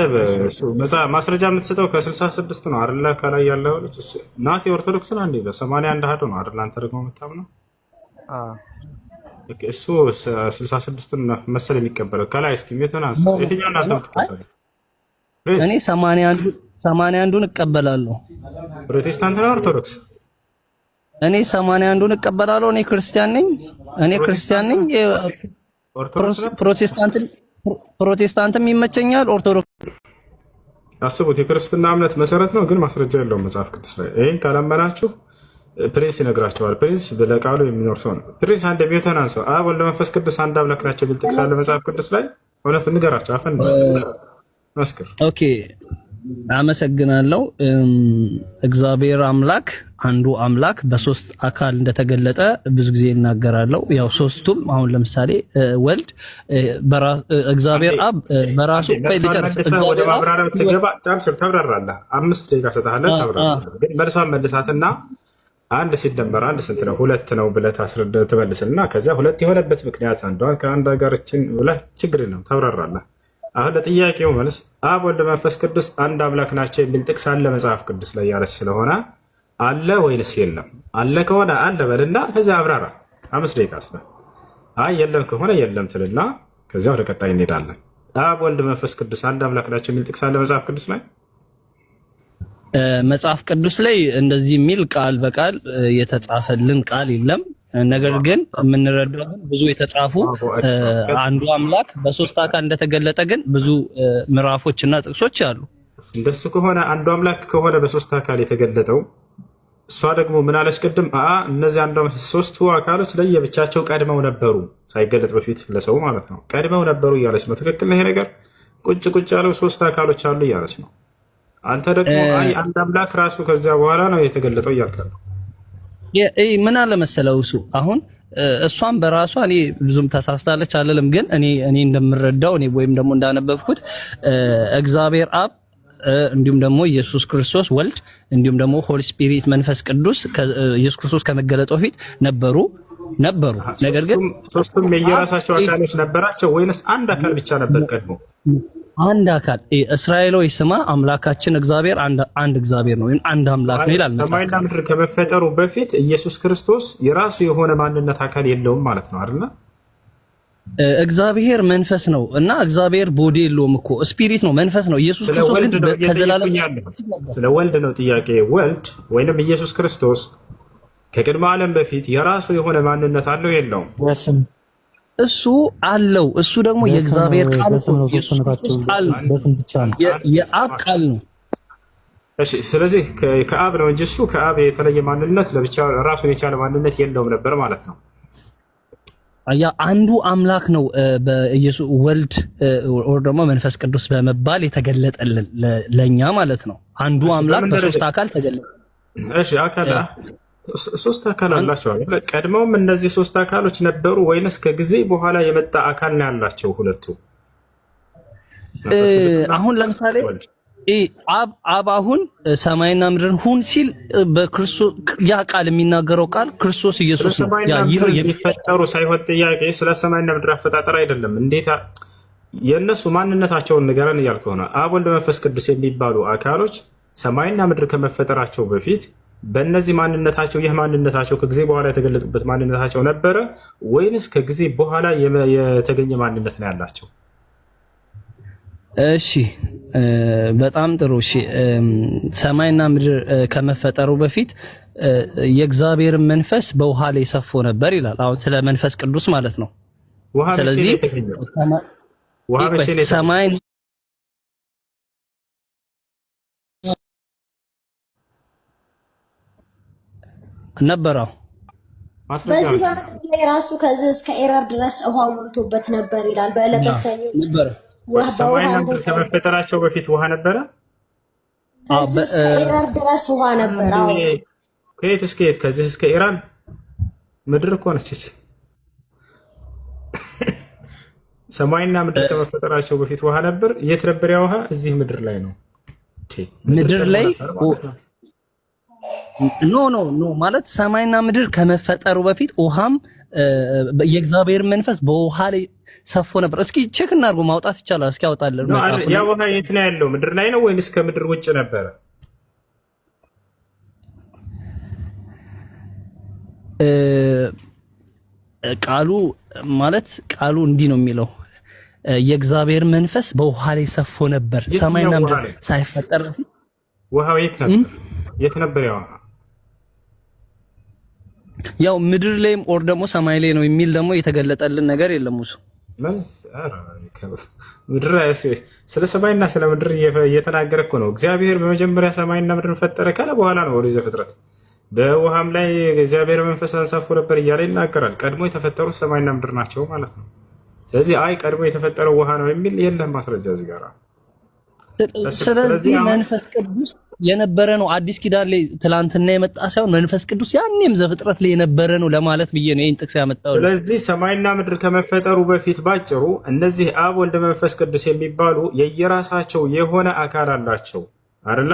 ማስረጃ የምትሰጠው ከ66 ነው አይደለ? ከላይ ያለው ናቲ ኦርቶዶክስ ነው እንዴ? በ81 አሃዱ ነው አይደለ? አንተ ደግሞ የምታምነው እሱ 66 መሰል የሚቀበለው ከላይ እስኪ ሜተና የትኛው እናንተ የምትቀበለው? እኔ 81ን እቀበላለሁ። ፕሮቴስታንት ነው ኦርቶዶክስ? እኔ 81ን እቀበላለሁ። እኔ ክርስቲያን ነኝ። ፕሮቴስታንትም ይመቸኛል። ኦርቶዶክስ አስቡት፣ የክርስትና እምነት መሰረት ነው፣ ግን ማስረጃ የለውም መጽሐፍ ቅዱስ ላይ። ይሄን ካላመናችሁ ፕሪንስ ይነግራቸዋል። ፕሪንስ ለቃሉ የሚኖር ሰው ነው። ፕሪንስ አንድ ቢሆን አንሰው አብ ወልድ መንፈስ ቅዱስ አንድ አምላክ ናቸው ቢል ጥቅስ አለ መጽሐፍ ቅዱስ ላይ። እውነት ንገራቸው፣ አፈን መስክር። ኦኬ፣ አመሰግናለሁ። እግዚአብሔር አምላክ አንዱ አምላክ በሶስት አካል እንደተገለጠ ብዙ ጊዜ እናገራለሁ። ያው ሶስቱም አሁን ለምሳሌ ወልድ እግዚአብሔር አብ በራሱ ወደ ማብራሪያው ተብራራለህ። 5 ደቂቃ ሰጥሃለሁ፣ ተብራራለህ። ግን መልሷን መልሳትና አንድ ሲደመር አንድ ስንት ነው? 2 ነው ብለህ ትመልስልና ከዚያ 2 የሆነበት ምክንያት አንዷ ከአንድ ጋርችን ብለህ ችግር ነው ታብራራለህ። አሁን ለጥያቄው መልስ አብ ወልድ መንፈስ ቅዱስ አንድ አምላክ ናቸው የሚል ጥቅስ አለ መጽሐፍ ቅዱስ ላይ ያለች ስለሆነ አለ ወይንስ የለም? አለ ከሆነ አለ በልና ከዚያ አብራራ። 5 ደቂቃ ስለ አይ የለም ከሆነ የለም ትልና ከዚያ ወደ ቀጣይ እንሄዳለን። አብ ወልድ መንፈስ ቅዱስ አንድ አምላክ ናቸው የሚል ጥቅስ አለ መጽሐፍ ቅዱስ ላይ? መጽሐፍ ቅዱስ ላይ እንደዚህ የሚል ቃል በቃል የተጻፈልን ቃል የለም። ነገር ግን የምንረዳው ብዙ የተጻፉ አንዱ አምላክ በሶስት አካል እንደተገለጠ ግን ብዙ ምዕራፎችና ጥቅሶች አሉ። እንደሱ ከሆነ አንዱ አምላክ ከሆነ በሶስት አካል የተገለጠው እሷ ደግሞ ምን አለች ቅድም? እነዚህ አንዱ ሶስቱ አካሎች ለየብቻቸው ቀድመው ነበሩ፣ ሳይገለጥ በፊት ለሰው ማለት ነው። ቀድመው ነበሩ እያለች ነው። ትክክል ነው ይሄ ነገር። ቁጭ ያለው ሶስት አካሎች አሉ እያለች ነው። አንተ ደግሞ አይ አንድ አምላክ ራሱ ከዚያ በኋላ ነው የተገለጠው እያልክ ነው። ምን አለ መሰለው እሱ አሁን እሷም በራሷ እኔ ብዙም ተሳስታለች አለለም። ግን እኔ እንደምረዳው እኔ ወይም ደግሞ እንዳነበብኩት እግዚአብሔር አብ እንዲሁም ደግሞ ኢየሱስ ክርስቶስ ወልድ እንዲሁም ደግሞ ሆሊ ስፒሪት መንፈስ ቅዱስ ኢየሱስ ክርስቶስ ከመገለጡ በፊት ነበሩ። ነገር ግን ሶስቱም የየራሳቸው አካሎች ነበራቸው ወይንስ አንድ አካል ብቻ ነበር ቀድሞ? አንድ አካል። እስራኤሎች ስማ አምላካችን እግዚአብሔር አንድ እግዚአብሔር ነው፣ አንድ አምላክ ነው ይላል። ሰማይና ምድር ከመፈጠሩ በፊት ኢየሱስ ክርስቶስ የራሱ የሆነ ማንነት አካል የለውም ማለት ነው አይደል? እግዚአብሔር መንፈስ ነው እና እግዚአብሔር ቦዲ የለውም እኮ ስፒሪት ነው፣ መንፈስ ነው። ኢየሱስ ክርስቶስ ግን ከዘላለም ስለ ወልድ ነው ጥያቄ። ወልድ ወይንም ኢየሱስ ክርስቶስ ከቅድመ ዓለም በፊት የራሱ የሆነ ማንነት አለው የለውም? እሱ አለው። እሱ ደግሞ የእግዚአብሔር ቃል ነው። ኢየሱስ ክርስቶስ ቃል የአብ ቃል ነው። እሺ፣ ስለዚህ ከአብ ነው እንጂ እሱ ከአብ የተለየ ማንነት ለብቻ ራሱን የቻለ ማንነት የለውም ነበር ማለት ነው። ያ አንዱ አምላክ ነው በኢየሱስ ወልድ ወር ደግሞ መንፈስ ቅዱስ በመባል የተገለጠልን ለኛ ማለት ነው። አንዱ አምላክ በሶስት አካል ተገለጠ። እሺ፣ አካል ሶስት አካል አላቸው አይደል? ቀድመውም እነዚህ ሶስት አካሎች ነበሩ ወይንስ ከጊዜ በኋላ የመጣ አካል ነው ያላቸው ሁለቱ? አሁን ለምሳሌ አብ አሁን ሰማይና ምድርን ሁን ሲል በክርስቶስ ያ ቃል የሚናገረው ቃል ክርስቶስ ኢየሱስ ነው። ያ ይሄ የሚፈጠሩ ሳይሆን ጥያቄ ስለ ሰማይና ምድር አፈጣጠር አይደለም። እንዴት የእነሱ ማንነታቸውን ንገረን እያልከው ነው። አብ ወልድ መንፈስ ቅዱስ የሚባሉ አካሎች ሰማይና ምድር ከመፈጠራቸው በፊት በእነዚህ ማንነታቸው ይህ ማንነታቸው ከጊዜ በኋላ የተገለጡበት ማንነታቸው ነበረ ወይንስ ከጊዜ በኋላ የተገኘ ማንነት ነው ያላቸው? እሺ በጣም ጥሩ። እሺ ሰማይና ምድር ከመፈጠሩ በፊት የእግዚአብሔር መንፈስ በውሃ ላይ ሰፎ ነበር ይላል። አሁን ስለ መንፈስ ቅዱስ ማለት ነው። ስለዚህ ሰማይ ነበረው በዚህ በምድር ላይ ራሱ ከዚህ እስከ ኤረር ድረስ ውሃ ሞልቶበት ነበር ይላል። በዕለተ ሰኞ ነበር። ሰማይና ምድር ከመፈጠራቸው በፊት ውሃ ነበረ። ከዚህ እስከ ኤረር ድረስ ውሃ ነበር። አዎ ከየት እስከ የት? ከዚህ እስከ ኢራን ምድር እኮ ነች። ሰማይና ምድር ከመፈጠራቸው በፊት ውሃ ነበር። የት ነበር ያ ውሃ? እዚህ ምድር ላይ ነው። ምድር ላይ ኖ ማለት ሰማይና ምድር ከመፈጠሩ በፊት ውሃም የእግዚአብሔር መንፈስ በውሃ ላይ ሰፎ ነበር። እስኪ ቼክ እናድርጎ ማውጣት ይቻላል። እስኪ ያወጣለን። ያ ውሃ የት ነው ያለው? ምድር ላይ ነው ወይንስ ከምድር ውጭ ነበረ? ቃሉ እንዲህ ነው የሚለው የእግዚአብሔር መንፈስ በውሃ ላይ ሰፎ ነበር። ሰማይና ምድር ሳይፈጠር በፊት ውሃው የት ነበር? የት ነበር ያ ውሃ? ያው ምድር ላይም ኦር ደግሞ ሰማይ ላይ ነው የሚል ደግሞ የተገለጠልን ነገር የለም። እሱ ምድር ስለ ሰማይና ስለ ምድር እየተናገረ እኮ ነው። እግዚአብሔር በመጀመሪያ ሰማይና ምድር ፈጠረ ካለ በኋላ ነው ወደ ዘፍጥረት በውሃም ላይ እግዚአብሔር መንፈስ አንሳፎ ነበር እያለ ይናገራል። ቀድሞ የተፈጠሩት ሰማይና ምድር ናቸው ማለት ነው። ስለዚህ ቀድሞ የተፈጠረው ውሃ ነው የሚል የለም ማስረጃ እዚህ ጋር። ስለዚህ መንፈስ ቅዱስ የነበረ ነው። አዲስ ኪዳን ላይ ትላንትና የመጣ ሳይሆን መንፈስ ቅዱስ ያኔም ዘፍጥረት ላይ የነበረ ነው ለማለት ብዬ ነው ይሄን ጥቅስ ያመጣው። ስለዚህ ሰማይና ምድር ከመፈጠሩ በፊት ባጭሩ እነዚህ አብ ወልድ መንፈስ ቅዱስ የሚባሉ የየራሳቸው የሆነ አካል አላቸው አይደለ?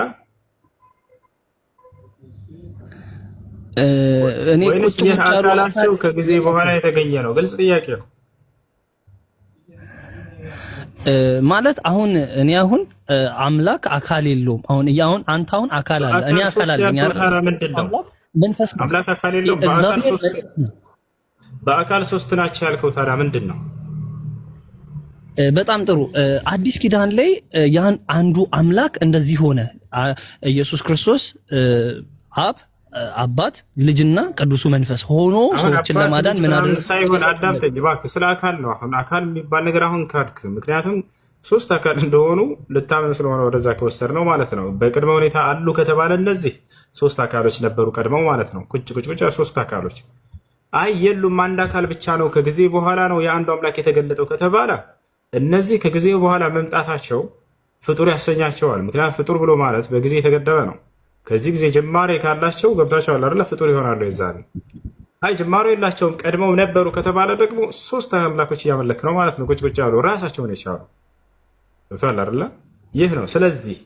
እኔ ቁጭ አካላቸው ከጊዜ በኋላ የተገኘ ነው? ግልጽ ጥያቄ ነው ማለት አሁን እኔ አምላክ አካል የለውም። አሁን አንተ አካል አለ፣ እኔ አካል አለኝ አይደል? ምንድነው መንፈስ አምላክ አካል የለውም። በአካል ሶስት ናቸው ያልከው ታዲያ ምንድነው? በጣም ጥሩ። አዲስ ኪዳን ላይ ያን አንዱ አምላክ እንደዚህ ሆነ። ኢየሱስ ክርስቶስ አብ አባት ልጅና ቅዱሱ መንፈስ ሆኖ ሰዎችን ለማዳን ምን አደረገ? ሳይሆን አዳምጠኝ እባክህ። ስለ አካል ነው አሁን አካል የሚባል ነገር አሁን ካድክ። ምክንያቱም ሶስት አካል እንደሆኑ ልታምን ስለሆነ ወደዛ ከወሰድ ነው ማለት ነው። በቅድመ ሁኔታ አሉ ከተባለ እነዚህ ሶስት አካሎች ነበሩ ቀድመው ማለት ነው። ቁጭ ሶስት አካሎች የሉም አንድ አካል ብቻ ነው ከጊዜ በኋላ ነው የአንዱ አምላክ የተገለጠው ከተባለ እነዚህ ከጊዜ በኋላ መምጣታቸው ፍጡር ያሰኛቸዋል። ምክንያቱም ፍጡር ብሎ ማለት በጊዜ የተገደበ ነው። ከዚህ ጊዜ ጅማሬ ካላቸው ገብታቸዋል አይደለ? ፍጡር ይሆናሉ የዛኔ። ጅማሬ የላቸውም ቀድመው ነበሩ ከተባለ ደግሞ ሶስት አምላኮች እያመለክ ነው ማለት ነው። ቁጭ ያሉ ራሳቸውን የቻሉ ገብቷል አይደለ? ይህ ነው። ስለዚህ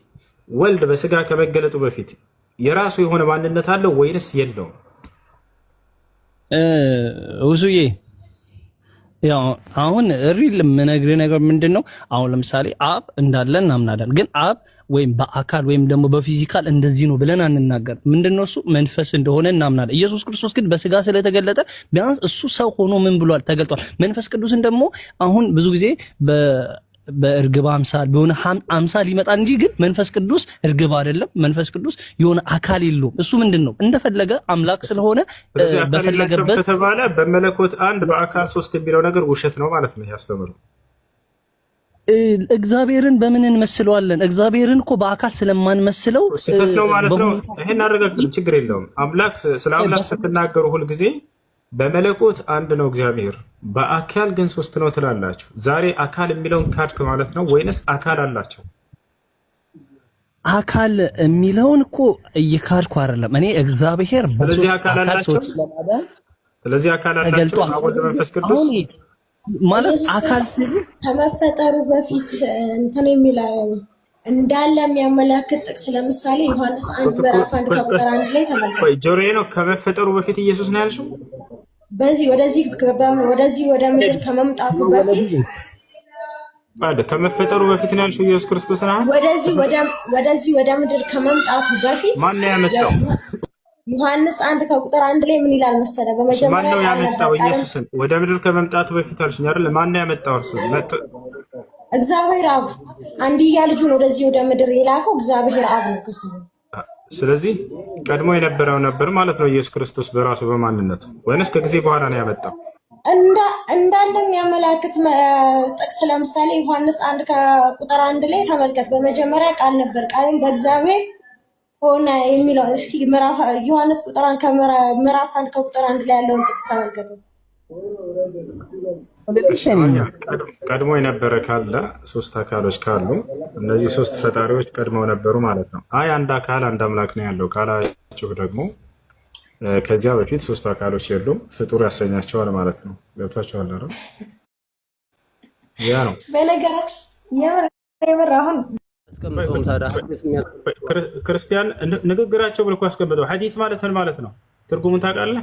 ወልድ በስጋ ከመገለጡ በፊት የራሱ የሆነ ማንነት አለው ወይንስ የለውም? ውሱዬ ያው አሁን ሪል የምነግርህ ነገር ምንድነው? አሁን ለምሳሌ አብ እንዳለ እናምናለን፣ ግን አብ ወይም በአካል ወይም ደግሞ በፊዚካል እንደዚህ ነው ብለን አንናገር። ምንድነው እሱ መንፈስ እንደሆነ እናምናለን። ኢየሱስ ክርስቶስ ግን በስጋ ስለተገለጠ ቢያንስ እሱ ሰው ሆኖ ምን ብሏል? ተገልጧል። መንፈስ ቅዱስን ደግሞ አሁን ብዙ ጊዜ በእርግብ አምሳል በሆነ አምሳል ይመጣል እንጂ ግን መንፈስ ቅዱስ እርግብ አይደለም። መንፈስ ቅዱስ የሆነ አካል የለውም። እሱ ምንድነው እንደፈለገ አምላክ ስለሆነ በፈለገበት ከተባለ በመለኮት አንድ በአካል ሶስት የሚለው ነገር ውሸት ነው ማለት ነው ያስተምሩ። እግዚአብሔርን በምን እንመስለዋለን? እግዚአብሔርን እኮ በአካል ስለማንመስለው ስህተት ነው ማለት ነው። ይሄን አረጋግጥ፣ ችግር የለውም። አምላክ ስለ አምላክ ስትናገሩ ሁልጊዜ በመለኮት አንድ ነው እግዚአብሔር፣ በአካል ግን ሶስት ነው ትላላችሁ። ዛሬ አካል የሚለውን ካድክ ማለት ነው ወይንስ አካል አላቸው? አካል የሚለውን እኮ እየካድኩ አይደለም እኔ። እግዚአብሔር ስለዚህ አካል አላቸው። ስለዚህ አካል አላቸው ወልድ መንፈስ ቅዱስ ማለት አካል ከመፈጠሩ በፊት እንትን የሚለው እንዳለ የሚያመላክት ጥቅስ ለምሳሌ ዮሐንስ 1 ምዕራፍ 1 ከቁጥር 1 ላይ ተመልከቱ። ጆሮዬ ነው ከመፈጠሩ በፊት ኢየሱስ ነው ያልሽው? ወደዚህ ወደ ምድር ከመምጣቱ በፊት ባለ ከመፈጠሩ በፊት ነው ያልሽው ኢየሱስ ክርስቶስ ነው። ወደዚህ ወደ ምድር ከመምጣቱ በፊት ማን ነው ያመጣው? ዮሐንስ 1 ከቁጥር 1 ላይ ምን ይላል መሰለ? በመጀመሪያ ማን ነው ያመጣው ኢየሱስን ወደ ምድር ከመምጣቱ በፊት አልሽኝ አይደል? ማን ነው ያመጣው? እርሱ እግዚአብሔር አብ አንድያ ልጁን ወደዚህ ወደ ምድር የላከው እግዚአብሔር አብ ነው ከሰማይ። ስለዚህ ቀድሞ የነበረው ነበር ማለት ነው ኢየሱስ ክርስቶስ በራሱ በማንነቱ ወይንስ ከጊዜ በኋላ ነው ያመጣው? እንዳለ የሚያመላክት ጥቅስ ለምሳሌ ዮሐንስ 1 ከቁጥር 1 ላይ ተመልከት። በመጀመሪያ ቃል ነበር፣ ቃልም በእግዚአብሔር ሆነ የሚለው እስኪ ዮሐንስ ምዕራፍ 1 ከቁጥር 1 ላይ ያለውን ጥቅስ ተመልከቱ። ቀድሞ የነበረ ካለ ሶስት አካሎች ካሉ እነዚህ ሶስት ፈጣሪዎች ቀድመው ነበሩ ማለት ነው። አይ አንድ አካል አንድ አምላክ ነው ያለው ካላችሁ ደግሞ ከዚያ በፊት ሶስት አካሎች የሉም፣ ፍጡር ያሰኛቸዋል ማለት ነው። ገብታችኋል አይደል? ያ ነው በነገራችን የምር አሁን ክርስቲያን ንግግራቸው ብሎ ያስቀምጠው ሐዲስ ማለት ምን ማለት ነው? ትርጉሙን ታውቃለህ?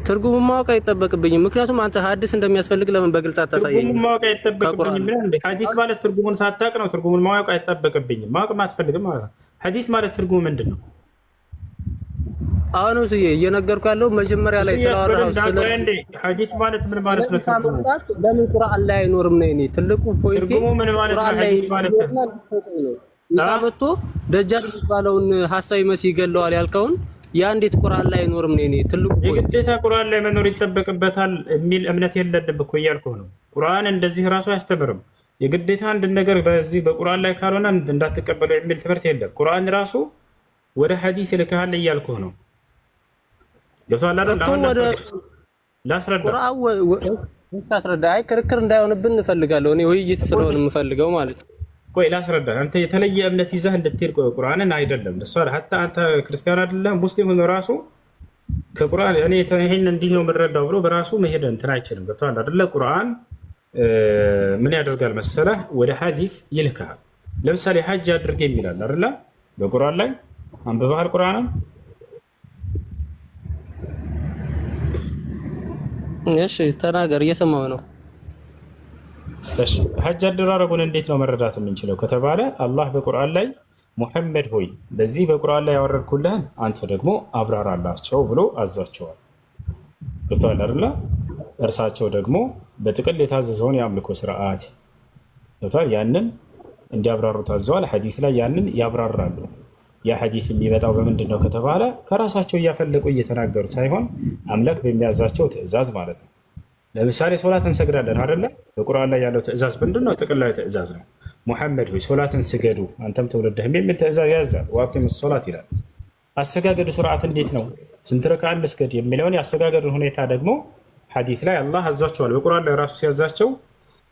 ትርጉሙን ማወቅ አይጠበቅብኝም። ምክንያቱም አንተ ሐዲስ እንደሚያስፈልግ ለምን በግልጽ አታሳየኝም? ትርጉሙን ማወቅ አይጠበቅብኝም። ሐዲስ ማለት ትርጉሙን ሳታውቅ ነው ትርጉሙን ማወቅ አይጠበቅብኝም። ማወቅ አትፈልግም ማለት ነው። ሐዲስ ማለት ትርጉሙ ምንድን ነው? አሁን እየነገርኩ ያለው መጀመሪያ ላይ ስላወራው ስለ ሐዲስ ማለት ምን ማለት ነው? ትርጉሙ ለምን ቁርአን ላይ አይኖርም ነው? እኔ ትልቁ ፖይንት ትርጉሙ ምን ማለት ነው? ሐዲስ ማለት ነው ኢሳበቶ ደጃል የሚባለውን ሐሳዊ መሲህ ይገለዋል ያልከውን ያ እንዴት ቁርአን ላይ አይኖርም ነው? እኔ ትልቁ ፖይንት የግዴታ ቁርአን ላይ መኖር ይጠበቅበታል የሚል እምነት የለንም እኮ እያልኩህ ነው። ቁርአን እንደዚህ ራሱ አያስተምርም። የግዴታ አንድ ነገር በዚህ በቁርአን ላይ ካልሆነ እንዳትቀበለው የሚል ትምህርት የለም። ቁርአን ራሱ ወደ ሐዲስ ልከሃል እያልኩህ ነው። ገብቶሃል አይደል? አሁን ላስረዳ። ላስረዳ። አይ ክርክር እንዳይሆንብን እንፈልጋለሁ። እኔ ውይይት ስለሆነ የምፈልገው ማለት ነው። ቆይ ላስረዳ። አንተ የተለየ እምነት ይዘህ እንድትሄድ ቁርአንን አይደለም እሷ ሐታ አንተ ክርስቲያን አይደለም ሙስሊም ሆኖ ራሱ ከቁርአን እኔ ይሄን እንዲህ ነው የምረዳው ብሎ በራሱ መሄድ እንትን አይችልም። ገብቶሃል አይደለ? ቁርአን ምን ያደርጋል መሰለህ? ወደ ሐዲስ ይልካል። ለምሳሌ ሐጅ አድርግ የሚላል አይደለ? በቁርአን ላይ አንብበሃል ቁርአንን? እሺ ተናገር፣ እየሰማሁ ነው። እሺ ሐጅ አደራረጉን እንዴት ነው መረዳት የምንችለው ከተባለ አላህ በቁርአን ላይ ሙሐመድ ሆይ በዚህ በቁርአን ላይ ያወረድኩልህን አንተ ደግሞ አብራራላቸው ብሎ አዟቸዋል። ገብቶሃል አይደል? እርሳቸው ደግሞ በጥቅል የታዘዘውን የአምልኮ ስርዓት ገብቶሃል፣ ያንን እንዲያብራሩ ታዘዋል። ሐዲስ ላይ ያንን ያብራራሉ። ያ ሐዲስ የሚመጣው በምንድን ነው ከተባለ ከራሳቸው እያፈለቁ እየተናገሩ ሳይሆን አምላክ በሚያዛቸው ትእዛዝ ማለት ነው። ለምሳሌ ሶላት እንሰግዳለን አይደለ? በቁርአን ላይ ያለው ትእዛዝ ምንድነው? ጥቅላዊ ትእዛዝ ነው። ሙሐመድ ሆይ ሶላትን ስገዱ አንተም ትውልድህም የሚል ትእዛዝ ያዛል። ወአቂም ሶላት ይላል። አሰጋገዱ ስርዓት እንዴት ነው? ስንት ረክዓ እንስገድ የሚለውን የአሰጋገዱን ሁኔታ ደግሞ ሐዲስ ላይ አላህ አዟቸዋል። በቁርአን ላይ ራሱ ሲያዛቸው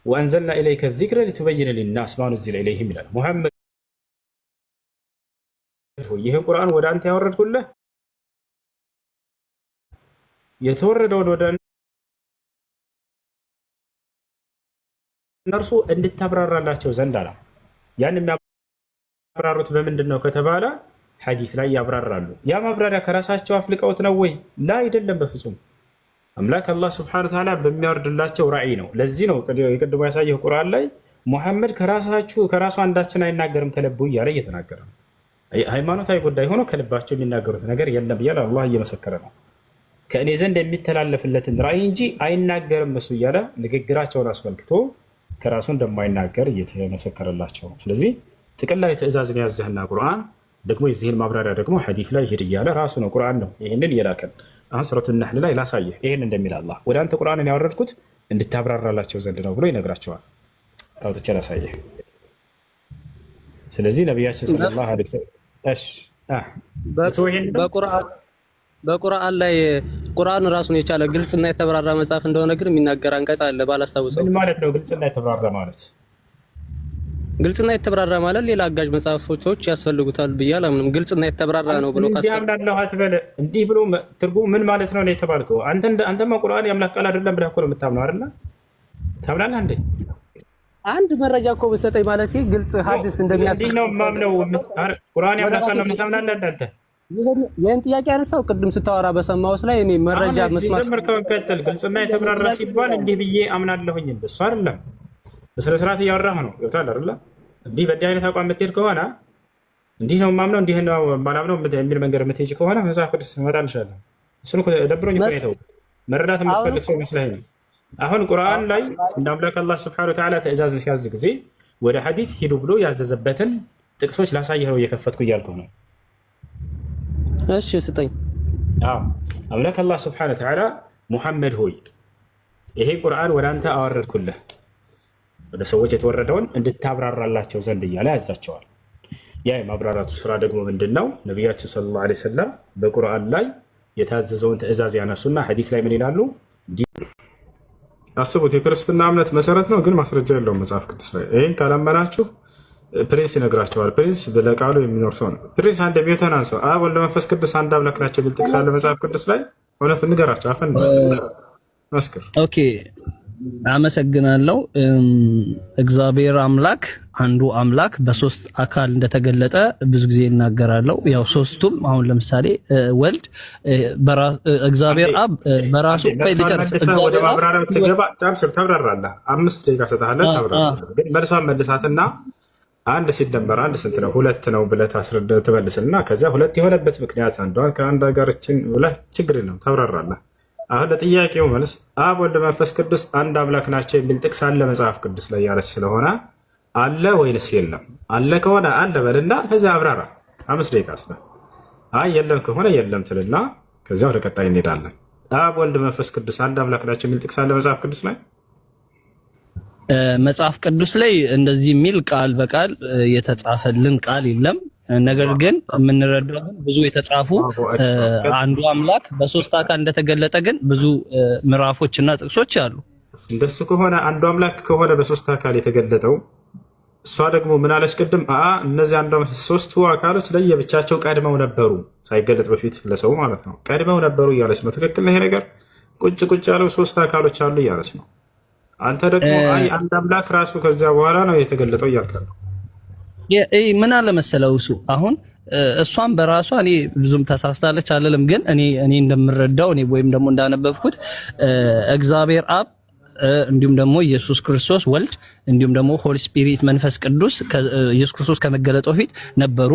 ወአንዘልና ኢለይከ ዚክረ ሊቱበይነ ሊናስ ማ ኑዚለ ኢለይሂም ይላል። ሙሐመድ ይህን ቁርአን ወደ አንተ ያወረድኩልህ የተወረደውን ወደ እነርሱ እንድታብራራላቸው ዘንድ አላ። ያን የሚያብራሩት በምንድን ነው ከተባለ ሐዲስ ላይ ያብራራሉ። ያ ማብራሪያ ከራሳቸው አፍልቀውት ነው ወይ? ላ አይደለም፣ በፍጹም አምላክ አላህ ስብሐነሁ ወተዓላ በሚያወርድላቸው ራእይ ነው። ለዚህ ነው የቅድሞ ያሳየው ቁርአን ላይ ሙሐመድ ከራሱ አንዳችን አይናገርም ከልቡ እያለ እየተናገረ ነው። ሃይማኖታዊ ጉዳይ ሆኖ ከልባቸው የሚናገሩት ነገር የለም እያለ አላህ እየመሰከረ ነው። ከእኔ ዘንድ የሚተላለፍለትን ራእይ እንጂ አይናገርም እሱ እያለ ንግግራቸውን አስመልክቶ ከራሱ እንደማይናገር እየተመሰከረላቸው ነው። ስለዚህ ጥቅላዊ ትእዛዝን ያዘህና ቁርአን ደግሞ የዚህን ማብራሪያ ደግሞ ሐዲስ ላይ ሄድ እያለ ራሱ ነው ቁርአን ነው ይህንን እየላከን። አሁን ሱረቱ ነህል ላይ ላሳየህ ይህን እንደሚል አላህ ወደ አንተ ቁርአንን ያወረድኩት እንድታብራራላቸው ዘንድ ነው ብሎ ይነግራቸዋል። አውጥቼ ላሳየህ። ስለዚህ ነቢያችን ሰለላሁ ዐለይሂ ወሰለም በቁርአን ላይ ቁርአን ራሱን የቻለ ግልጽና የተብራራ መጽሐፍ እንደሆነ ግን የሚናገር አንቀጽ አለ ባላስታውሰው። ምን ማለት ነው ግልጽና የተብራራ ማለት? ግልጽና የተብራራ ማለት ሌላ አጋዥ መጽሐፎች ያስፈልጉታል ብዬ አላምንም። ግልጽና የተብራራ ነው ብሎ እንዲህ ብሎ ትርጉሙ ምን ማለት ነው የተባልከው? አንተማ ቁርአን የአምላክ ቃል አይደለም ብለህ እኮ ነው የምታምነው አይደለ? ታምናለህ እንዴ? አንድ መረጃ እኮ ብትሰጠኝ ማለት ግልጽ ሐዲስ እንደሚያስፈልግ ነው የማምነው። ቁርአን የአምላክ ቃል ነው ታምናለህ አንተ? ይሄን ጥያቄ ያነሳው ቅድም ስታወራ በሰማሁት ላይ እኔ መረጃ መስማት ጀመርከው ቀጥል። ግልጽና የተብራራ ሲባል እንዲህ ብዬ አምናለሁኝ እንደሱ አይደለም። በስነ ስርዓት እያወራህ ነው። ይወጣል አይደለ? እንዲህ በዚህ አይነት አቋም የምትሄድ ከሆነ እንዲህ ነው የማምነው እንዲህ ነው የማላምነው የሚል መንገድ የምትሄጂ ከሆነ መጽሐፍ ቅዱስ እመጣልሻለሁ። እሱን እኮ ደብሮኝ እኮ ነው መረዳት የምትፈልግ ሰው መስለኝ ነው። አሁን ቁርአን ላይ እንደ አምላክ አላህ ሱብሓነሁ ወተዓላ ትእዛዝን ሲያዝ ጊዜ ወደ ሐዲስ ሂዱ ብሎ ያዘዘበትን ጥቅሶች ላሳየህ ነው እየከፈትኩ እያልኩ ነው። እሺ ስጠኝ። አዎ አምላክ አላህ ሱብሓነሁ ወተዓላ ሙሐመድ ሆይ ይሄ ቁርአን ወደ አንተ አወረድኩልህ ወደ ሰዎች የተወረደውን እንድታብራራላቸው ዘንድ እያለ ያዛቸዋል። ያ የማብራራቱ ስራ ደግሞ ምንድን ነው? ነቢያችን ሰለላሁ ዐለይሂ ወሰለም በቁርአን ላይ የታዘዘውን ትእዛዝ ያነሱና ሐዲስ ላይ ምን ይላሉ? አስቡት፣ የክርስትና እምነት መሰረት ነው፣ ግን ማስረጃ የለውም መጽሐፍ ቅዱስ ላይ። ይህን ካላመናችሁ ፕሪንስ ይነግራቸዋል። ፕሪንስ ለቃሉ የሚኖር ሰው ነው። ፕሪንስ አንድ የሚሆተን ሰው አብ ወልድ መንፈስ ቅዱስ አንድ አምላክ ናቸው የሚል ጥቅስ አለ መጽሐፍ ቅዱስ ላይ። እውነት ንገራቸው፣ አፈን መስክር። ኦኬ አመሰግናለሁ። እግዚአብሔር አምላክ አንዱ አምላክ በሶስት አካል እንደተገለጠ ብዙ ጊዜ እናገራለሁ። ያው ሶስቱም አሁን ለምሳሌ ወልድ እግዚአብሔር አብ በራሱ ወደ ማብራሪያው ትገባ ታብራራለህ። 5 ደቂቃ ሰጥሃለህ፣ ታብራራለህ። ግን መልሷን መልሳትና አንድ ሲደመር አንድ ስንት ነው? 2 ነው ብለህ ትመልስና ከዚያ 2 የሆነበት ምክንያት አንዷን ከአንድ ጋርችን ብለህ ችግር ነው ታብራራለህ። አሁን ለጥያቄው መልስ አብ ወልድ መንፈስ ቅዱስ አንድ አምላክ ናቸው የሚል ጥቅስ አለ መጽሐፍ ቅዱስ ላይ ያለች ስለሆነ አለ ወይንስ የለም? አለ ከሆነ አለ በልና ከዚያ አብራራ። 5 ደቂቃ ስለ አይ የለም ከሆነ የለም ትልና ከዚያ ወደ ቀጣይ እንሄዳለን። አብ ወልድ መንፈስ ቅዱስ አንድ አምላክ ናቸው የሚል ጥቅስ አለ መጽሐፍ ቅዱስ ላይ? መጽሐፍ ቅዱስ ላይ እንደዚህ የሚል ቃል በቃል የተጻፈልን ቃል የለም። ነገር ግን የምንረዳው ብዙ የተጻፉ አንዱ አምላክ በሶስት አካል እንደተገለጠ ግን ብዙ ምዕራፎች እና ጥቅሶች አሉ። እንደሱ ከሆነ አንዱ አምላክ ከሆነ በሶስት አካል የተገለጠው እሷ ደግሞ ምን አለች ቅድም? እነዚህ አንዱ ሶስቱ አካሎች ለየብቻቸው ቀድመው ነበሩ፣ ሳይገለጥ በፊት ለሰው ማለት ነው። ቀድመው ነበሩ እያለች ነው። ትክክል ነው ይሄ ነገር? ቁጭ ያለው 3 አካሎች አሉ እያለች ነው። አንተ ደግሞ አይ አንድ አምላክ ራሱ ከዚያ በኋላ ነው የተገለጠው እያልክ ነው። ምን አለ መሰለው እሱ አሁን እሷን በራሷ እኔ ብዙም ተሳስታለች አለለም፣ ግን እኔ እንደምረዳው እኔ ወይም ደግሞ እንዳነበብኩት እግዚአብሔር አብ እንዲሁም ደግሞ ኢየሱስ ክርስቶስ ወልድ እንዲሁም ደግሞ ሆሊ ስፒሪት መንፈስ ቅዱስ ኢየሱስ ክርስቶስ ከመገለጡ በፊት ነበሩ።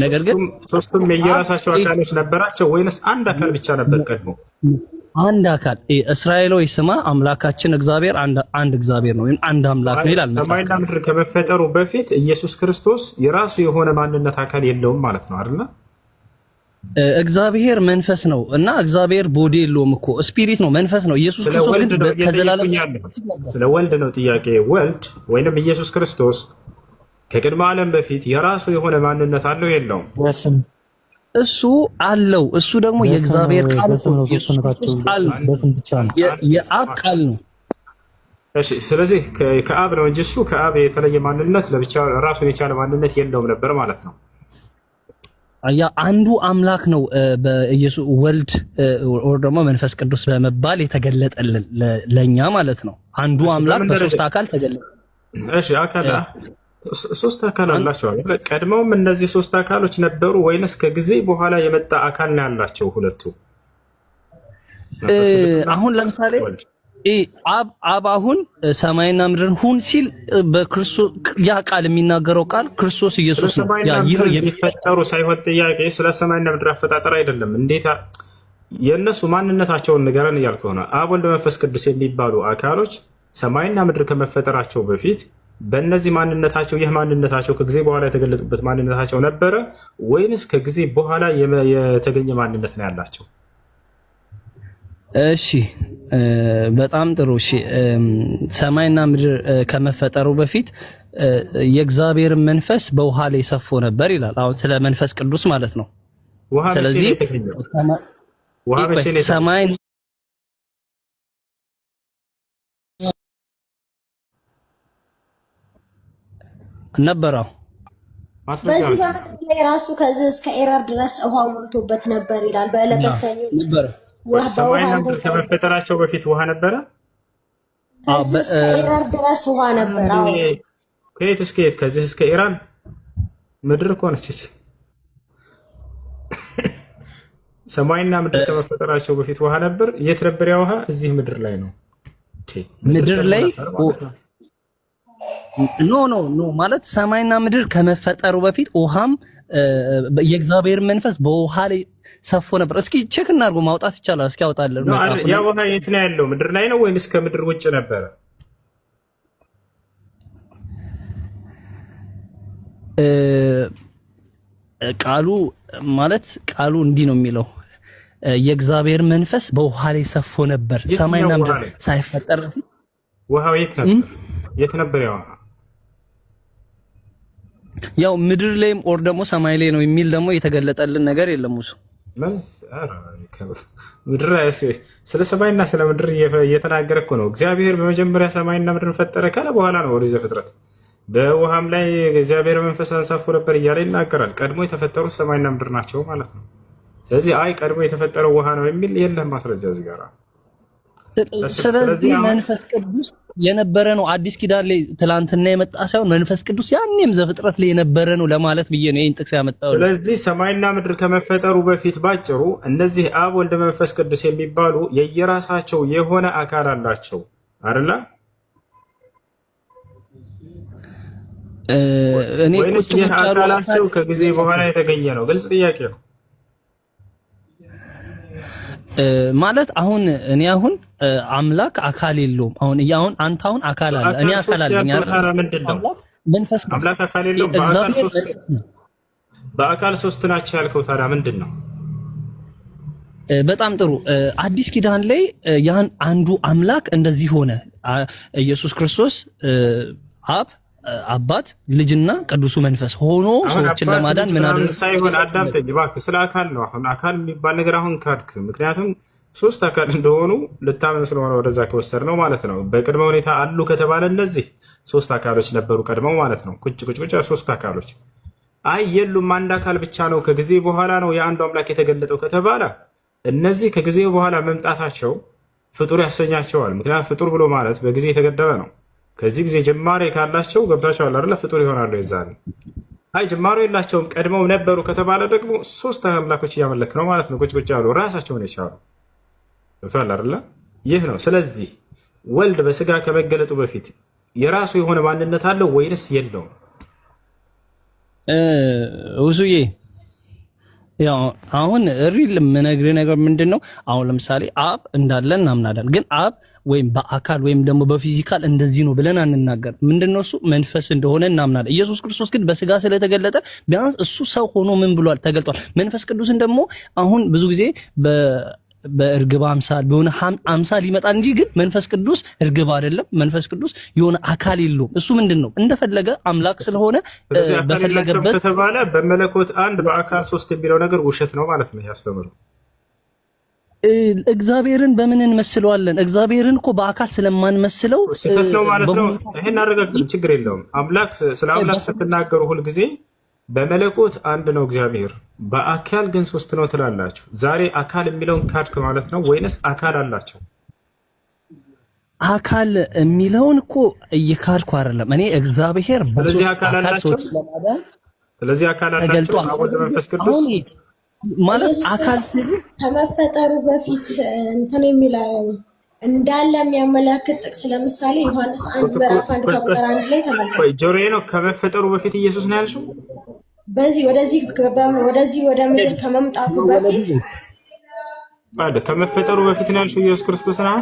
ነገር ግን ሶስቱም የየራሳቸው አካሎች ነበራቸው ወይንስ አንድ አካል ብቻ ነበር ቀድሞ? አንድ አካል። እስራኤላዊ ስማ አምላካችን እግዚአብሔር አንድ እግዚአብሔር ነው ወይም አንድ አምላክ ነው ይላል። ሰማይና ምድር ከመፈጠሩ በፊት ኢየሱስ ክርስቶስ የራሱ የሆነ ማንነት አካል የለውም ማለት ነው አይደል? እግዚአብሔር መንፈስ ነው እና እግዚአብሔር ቦዲ የለውም እኮ ስፒሪት ነው፣ መንፈስ ነው። ኢየሱስ ክርስቶስ ግን ከዘላለም ስለ ወልድ ነው ጥያቄ። ወልድ ወይንም ኢየሱስ ክርስቶስ ከቅድመ ዓለም በፊት የራሱ የሆነ ማንነት አለው የለውም? እሱ አለው። እሱ ደግሞ የእግዚአብሔር ቃል ነው። ኢየሱስ ክርስቶስ ቃል የአብ ቃል ነው። እሺ፣ ስለዚህ ከአብ ነው እንጂ እሱ ከአብ የተለየ ማንነት ለብቻ ራሱን የቻለ ማንነት የለውም ነበር ማለት ነው። ያ አንዱ አምላክ ነው በኢየሱስ ወልድ ወር ደግሞ መንፈስ ቅዱስ በመባል የተገለጠልን ለኛ ማለት ነው። አንዱ አምላክ በሶስት አካል ተገለጠ። እሺ፣ አካል 3 አካል አላቸው አይደል? ቀድመውም እነዚህ 3 አካሎች ነበሩ ወይንስ ከጊዜ በኋላ የመጣ አካል ነው ያላቸው ሁለቱ? አሁን ለምሳሌ አብ አሁን ሰማይና ምድርን ሁን ሲል በክርስቶስ ያ ቃል የሚናገረው ቃል ክርስቶስ ኢየሱስ ነው። ያ የሚፈጠሩ ሳይሆን ጥያቄ ስለ ሰማይና ምድር አፈጣጠር አይደለም። እንዴት የእነሱ ማንነታቸውን ንገረን እያልክ ሆነ። አብ ወልድ መንፈስ ቅዱስ የሚባሉ አካሎች ሰማይና ምድር ከመፈጠራቸው በፊት በእነዚህ ማንነታቸው ይህ ማንነታቸው ከጊዜ በኋላ የተገለጡበት ማንነታቸው ነበረ ወይንስ ከጊዜ በኋላ የተገኘ ማንነት ነው ያላቸው? እሺ በጣም ጥሩ። እሺ ሰማይና ምድር ከመፈጠሩ በፊት የእግዚአብሔር መንፈስ በውሃ ላይ ሰፎ ነበር ይላል። አሁን ስለ መንፈስ ቅዱስ ማለት ነው። ስለዚህ ሰማይ ነበረው። በዚህ በምድር ላይ ራሱ ከዚህ እስከ ኤረር ድረስ ውሃ ሞልቶበት ነበር ይላል። በዕለተ ሰኞ ሰማይና ምድር ከመፈጠራቸው በፊት ውሃ ነበረ። ከዚህ እስከ ኤረር ድረስ ውሃ ነበር። ከየት እስከ የት? ከዚህ እስከ ኢራን ምድር እኮ ነች። ሰማይና ምድር ከመፈጠራቸው በፊት ውሃ ነበር። የት ነበር ያ ውሃ? እዚህ ምድር ላይ ነው። ምድር ላይ ኖ ማለት ሰማይና ምድር ከመፈጠሩ በፊት ውሃም የእግዚአብሔር መንፈስ በውሃ ላይ ሰፎ ነበር። እስኪ ቼክ እናድርጎ ማውጣት ይቻላል። እስኪ ያውጣለን። ያ ውሃ የት ነው ያለው? ምድር ላይ ነው ወይስ ከምድር ውጭ ነበረ? ቃሉ እንዲህ ነው የሚለው የእግዚአብሔር መንፈስ በውሃ ላይ ሰፎ ነበር ሰማይና ምድር ሳይፈጠር በፊት። ውሃው የት ነበር? የት ነበር ያ ውሃ? ያው ምድር ላይም ኦር ደግሞ ሰማይ ላይ ነው የሚል ደግሞ የተገለጠልን ነገር የለም። ሙሱ ምድር ስለ ሰማይና ስለ ምድር እየተናገረ እኮ ነው። እግዚአብሔር በመጀመሪያ ሰማይና ምድር ፈጠረ ካለ በኋላ ነው ኦሪት ዘፍጥረት በውሃም ላይ እግዚአብሔር መንፈስ አንሳፎ ነበር እያለ ይናገራል። ቀድሞ የተፈጠሩት ሰማይና ምድር ናቸው ማለት ነው። ስለዚህ ቀድሞ የተፈጠረው ውሃ ነው የሚል የለም ማስረጃ እዚህ ጋር። ስለዚህ መንፈስ ቅዱስ የነበረ ነው አዲስ ኪዳን ላይ ትላንትና የመጣ ሳይሆን መንፈስ ቅዱስ ያኔም ዘፍጥረት ላይ የነበረ ነው ለማለት ብዬ ነው ይሄን ጥቅስ ያመጣው። ስለዚህ ሰማይና ምድር ከመፈጠሩ በፊት ባጭሩ እነዚህ አብ፣ ወልድ፣ መንፈስ ቅዱስ የሚባሉ የየራሳቸው የሆነ አካል አላቸው አይደለ? እኔ ቁጭ አካላቸው ከጊዜ በኋላ የተገኘ ነው? ግልጽ ጥያቄ ነው ማለት አሁን አምላክ አካል የለውም። አሁን አንተ አካል አለ፣ እኔ አካል አለኝ አይደል? መንፈስ አምላክ አካል የለውም። በአካል ሶስት ናቸው ያልከው ታዲያ ምንድን ነው? በጣም ጥሩ። አዲስ ኪዳን ላይ ያን አንዱ አምላክ እንደዚህ ሆነ። ኢየሱስ ክርስቶስ አብ፣ አባት፣ ልጅና ቅዱሱ መንፈስ ሆኖ ሰዎችን ለማዳን ምን አደረገ? ሳይሆን አዳምጠኝ እባክህ። ስለ አካል ነው አሁን አካል የሚባል ነገር አሁን ካድክ። ምክንያቱም ሶስት አካል እንደሆኑ ልታመን ስለሆነ ወደዛ ከወሰድ ነው ማለት ነው። በቅድመ ሁኔታ አሉ ከተባለ እነዚህ ሶስት አካሎች ነበሩ ቀድመው ማለት ነው። ቁጭ ሶስት አካሎች የሉም አንድ አካል ብቻ ነው ከጊዜ በኋላ ነው የአንዱ አምላክ የተገለጠው ከተባለ እነዚህ ከጊዜ በኋላ መምጣታቸው ፍጡር ያሰኛቸዋል። ምክንያቱም ፍጡር ብሎ ማለት በጊዜ የተገደበ ነው። ከዚህ ጊዜ ጅማሬ ካላቸው ገብታቸዋል አይደለ? ፍጡር ይሆናሉ የዛኔ። ጅማሬ የላቸውም ቀድመው ነበሩ ከተባለ ደግሞ ሶስት አምላኮች እያመለክ ነው ማለት ነው። ቁጭ ያሉ ራሳቸውን የቻሉ ገብቷል አይደለ? ይህ ነው። ስለዚህ ወልድ በስጋ ከመገለጡ በፊት የራሱ የሆነ ማንነት አለው ወይንስ የለውም? ውሱዬ ያው አሁን ሪል የምነግርህ ነገር ምንድነው? አሁን ለምሳሌ አብ እንዳለ እናምናለን፣ ግን አብ ወይም በአካል ወይም ደግሞ በፊዚካል እንደዚህ ነው ብለን አንናገር። ምንድነው እሱ መንፈስ እንደሆነ እናምናለን። ኢየሱስ ክርስቶስ ግን በስጋ ስለተገለጠ ቢያንስ እሱ ሰው ሆኖ ምን ብሏል? ተገልጧል። መንፈስ ቅዱስን ደግሞ አሁን ብዙ ጊዜ በእርግብ አምሳል በሆነ አምሳል ይመጣል እንጂ ግን መንፈስ ቅዱስ እርግብ አይደለም። መንፈስ ቅዱስ የሆነ አካል የለውም። እሱ ምንድነው እንደፈለገ አምላክ ስለሆነ በፈለገበት ከተባለ በመለኮት አንድ በአካል ሶስት የሚለው ነገር ውሸት ነው ማለት ነው ያስተምሩ። እግዚአብሔርን በምን እንመስለዋለን? እግዚአብሔርን እኮ በአካል ስለማንመስለው ስህተት ነው ማለት ነው። ይሄን አረጋግጥ፣ ችግር የለውም። አምላክ ስለ አምላክ ስትናገሩ ሁልጊዜ በመለኮት አንድ ነው እግዚአብሔር፣ በአካል ግን ሶስት ነው ትላላችሁ። ዛሬ አካል የሚለውን ካድክ ማለት ነው ወይንስ አካል አላቸው? አካል የሚለውን እኮ እየካድኩ አይደለም እኔ። እግዚአብሔር ስለዚህ አካል አላቸው። ስለዚህ አካል አላቸው ወደ መንፈስ ቅዱስ ማለት አካል ከመፈጠሩ በፊት እንትን የሚለው እንዳለ የሚያመላክት ጥቅስ ለምሳሌ ዮሐንስ 1 ምዕራፍ 1 ከቁጥር 1 ላይ ተመልከቱ። ጆሮዬ ነው ከመፈጠሩ በፊት ኢየሱስ ነው ያልሽው? ወደዚህ ወደ ምድር ከመምጣቱ በፊት ከመፈጠሩ በፊት ነው ያልሽው ኢየሱስ ክርስቶስ ነው።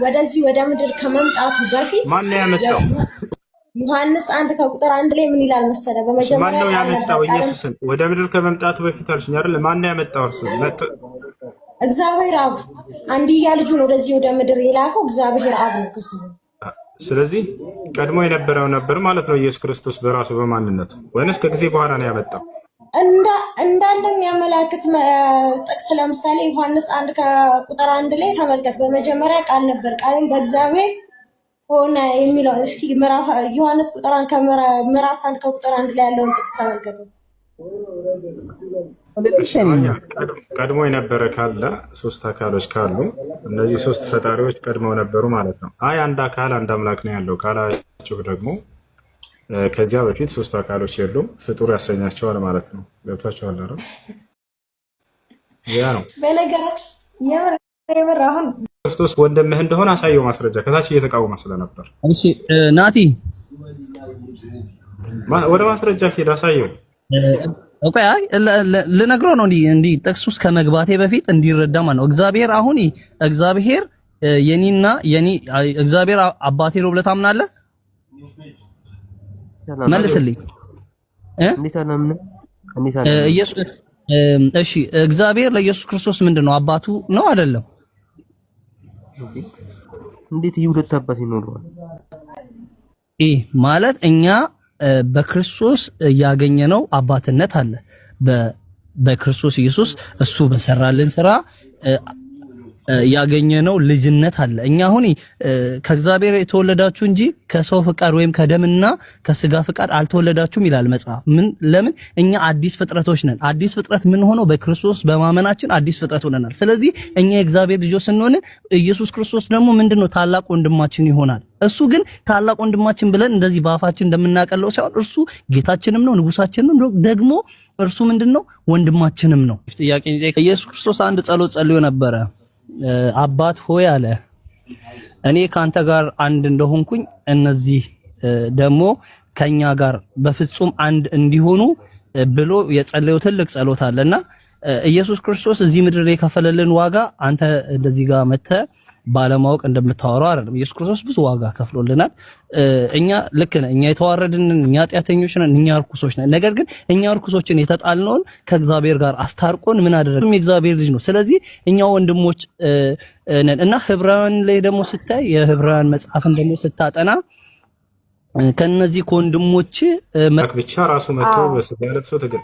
ወደዚህ ወደ ምድር ከመምጣቱ በፊት ማን ነው ያመጣው? ዮሐንስ 1 ከቁጥር 1 ላይ ምን ይላል መሰለ? በመጀመሪያ ማን ነው ያመጣው ኢየሱስን ወደ ምድር ከመምጣቱ በፊት አልሽኝ አይደል? ማን ነው ያመጣው? እርሱ እግዚአብሔር አብ አንድያ ልጁን ወደዚህ ወደ ምድር የላከው እግዚአብሔር አብ ነው ከሰማይ። ስለዚህ ቀድሞ የነበረው ነበር ማለት ነው ኢየሱስ ክርስቶስ በራሱ በማንነቱ፣ ወይንስ ከጊዜ በኋላ ነው ያመጣው? እንዳለ የሚያመላክት ጥቅስ ለምሳሌ ዮሐንስ 1 ከቁጥር 1 ላይ ተመልከት። በመጀመሪያ ቃል ነበር፣ ቃልም በእግዚአብሔር ሆነ የሚለው እስኪ ዮሐንስ ምዕራፍ 1 ከቁጥር 1 ላይ ያለውን ጥቅስ ተመልከቱ። ቀድሞ የነበረ ካለ ሶስት አካሎች ካሉ እነዚህ ሶስት ፈጣሪዎች ቀድመው ነበሩ ማለት ነው። አንድ አካል አንድ አምላክ ነው ያለው ካላችሁ ደግሞ ከዚያ በፊት ሶስት አካሎች የሉም፣ ፍጡር ያሰኛቸዋል ማለት ነው። ገብቷችኋል አይደል? ያ ነው በነገራችን የምር አሁን ክርስቶስ ወንድምህ እንደሆነ አሳየው ማስረጃ። ከታች እየተቃወመ ስለነበር እሺ ናቲ ወደ ማስረጃ ሄድ አሳየው። ኦኬ አይ ልነግረው ነው እንዲህ ጥቅስ ውስጥ ከመግባቴ በፊት እንዲረዳ ማለት ነው። እግዚአብሔር አሁን እግዚአብሔር የኔና የኔ እግዚአብሔር አባቴ ነው ብለህ ታምናለህ? መልስልኝ። እንዴት አላምንም? ኢየሱስ እሺ እግዚአብሔር ለኢየሱስ ክርስቶስ ምንድነው? አባቱ ነው አይደለም? እንዴት ሁለት አባት ይኖረዋል? ማለት እኛ በክርስቶስ ያገኘነው አባትነት አለ። በክርስቶስ ኢየሱስ እሱ በሰራልን ስራ ያገኘነው ልጅነት አለ። እኛ አሁን ከእግዚአብሔር የተወለዳችሁ እንጂ ከሰው ፍቃድ ወይም ከደምና ከስጋ ፍቃድ አልተወለዳችሁም ይላል መጽሐፍ። ለምን? እኛ አዲስ ፍጥረቶች ነን። አዲስ ፍጥረት ምን ሆነው በክርስቶስ በማመናችን አዲስ ፍጥረት ሆነናል። ስለዚህ እኛ የእግዚአብሔር ልጆች ስንሆን ኢየሱስ ክርስቶስ ደግሞ ምንድነው? ታላቅ ወንድማችን ይሆናል። እሱ ግን ታላቅ ወንድማችን ብለን እንደዚህ በአፋችን እንደምናቀለው ሳይሆን እርሱ ጌታችንም ነው፣ ንጉሳችንም ነው፣ ደግሞ እርሱ ምንድነው? ወንድማችንም ነው። ጥያቄ ኢየሱስ ክርስቶስ አንድ ጸሎት ጸልዮ ነበረ። አባት ሆይ አለ እኔ ካንተ ጋር አንድ እንደሆንኩኝ እነዚህ ደግሞ ከኛ ጋር በፍጹም አንድ እንዲሆኑ ብሎ የጸለየው ትልቅ ጸሎት አለና ኢየሱስ ክርስቶስ እዚህ ምድር ላይ የከፈለልን ዋጋ አንተ እንደዚህ ጋር መተህ ባለማወቅ እንደምታወራው አይደለም። ኢየሱስ ክርስቶስ ብዙ ዋጋ ከፍሎልናል። እኛ ልክ ነን፣ እኛ የተዋረድን ነን፣ እኛ ኃጢአተኞች ነን፣ እኛ ርኩሶች ነን። ነገር ግን እኛ ርኩሶችን የተጣልነውን ከእግዚአብሔር ጋር አስታርቆን ምን አደረገ? የእግዚአብሔር ልጅ ነው። ስለዚህ እኛ ወንድሞች ነን እና ዕብራውያን ላይ ደግሞ ስታይ የዕብራውያን መጽሐፍን ደግሞ ስታጠና ከነዚህ ከወንድሞች ብቻ ራሱ መጥቶ በስጋ ለብሶ ተገኘ።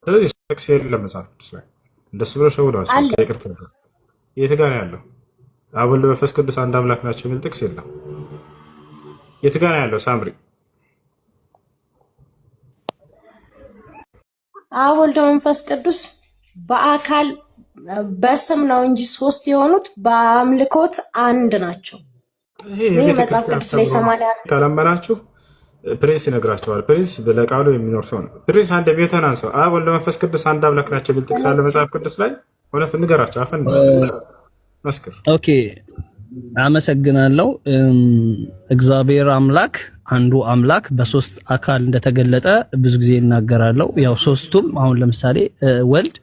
ስለዚህ ጥቅስ የለም መጽሐፍ ቅዱስ ላይ እንደሱ ብሎ ሸውዷቸው ይቅርታ የት ጋር ያለው አብ ወልድ መንፈስ ቅዱስ አንድ አምላክ ናቸው የሚል ጥቅስ የለም። የት ጋር ያለው ሳምሪ? አብ ወልድ መንፈስ ቅዱስ በአካል በስም ነው እንጂ ሶስት የሆኑት በአምልኮት አንድ ናቸው። ይሄ መጽሐፍ ቅዱስ ላይ 80 ካላመናችሁ ፕሪንስ ይነግራቸዋል። ፕሪንስ ለቃሉ የሚኖር ሰው ነው። ፕሪንስ አንድ ቤተናን ሰው አብ ወልድ መንፈስ ቅዱስ አንድ አምላክ ናቸው የሚል ጥቅስ አለ መጽሐፍ ቅዱስ ላይ። እውነት ንገራቸው አፈን መስክር። ኦኬ አመሰግናለሁ። እግዚአብሔር አምላክ አንዱ አምላክ በሶስት አካል እንደተገለጠ ብዙ ጊዜ እናገራለሁ። ያው ሶስቱም አሁን ለምሳሌ ወልድ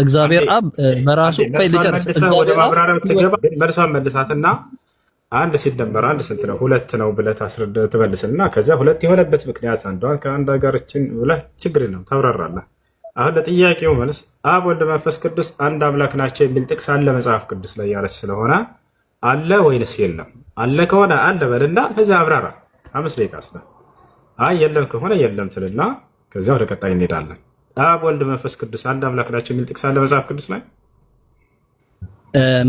እግዚአብሔር አብ በራሱ ወደ ማብራሪያው ትገባ መልሷን መልሳትና አንድ ሲደመር አንድ ስንት ነው? ሁለት ነው ብለህ ትመልስና ከዛ ሁለት የሆነበት ምክንያት አንዷን ከአንድ ጋርችን ብለህ ችግር የለም ታብራራለህ። አሁን ለጥያቄው መልስ አብ ወልድ መንፈስ ቅዱስ አንድ አምላክ ናቸው የሚል ጥቅስ አለ መጽሐፍ ቅዱስ ላይ ያለች ስለሆነ አለ ወይንስ የለም? አለ ከሆነ አለ በልና ከዛ አብራራ። 5 ደቂቃ ስለ አይ የለም ከሆነ የለም ትልና ከዛ ወደ ቀጣይ እንሄዳለን። አብ ወልድ መንፈስ ቅዱስ አንድ አምላክ ናቸው የሚል ጥቅስ አለ መጽሐፍ ቅዱስ ላይ?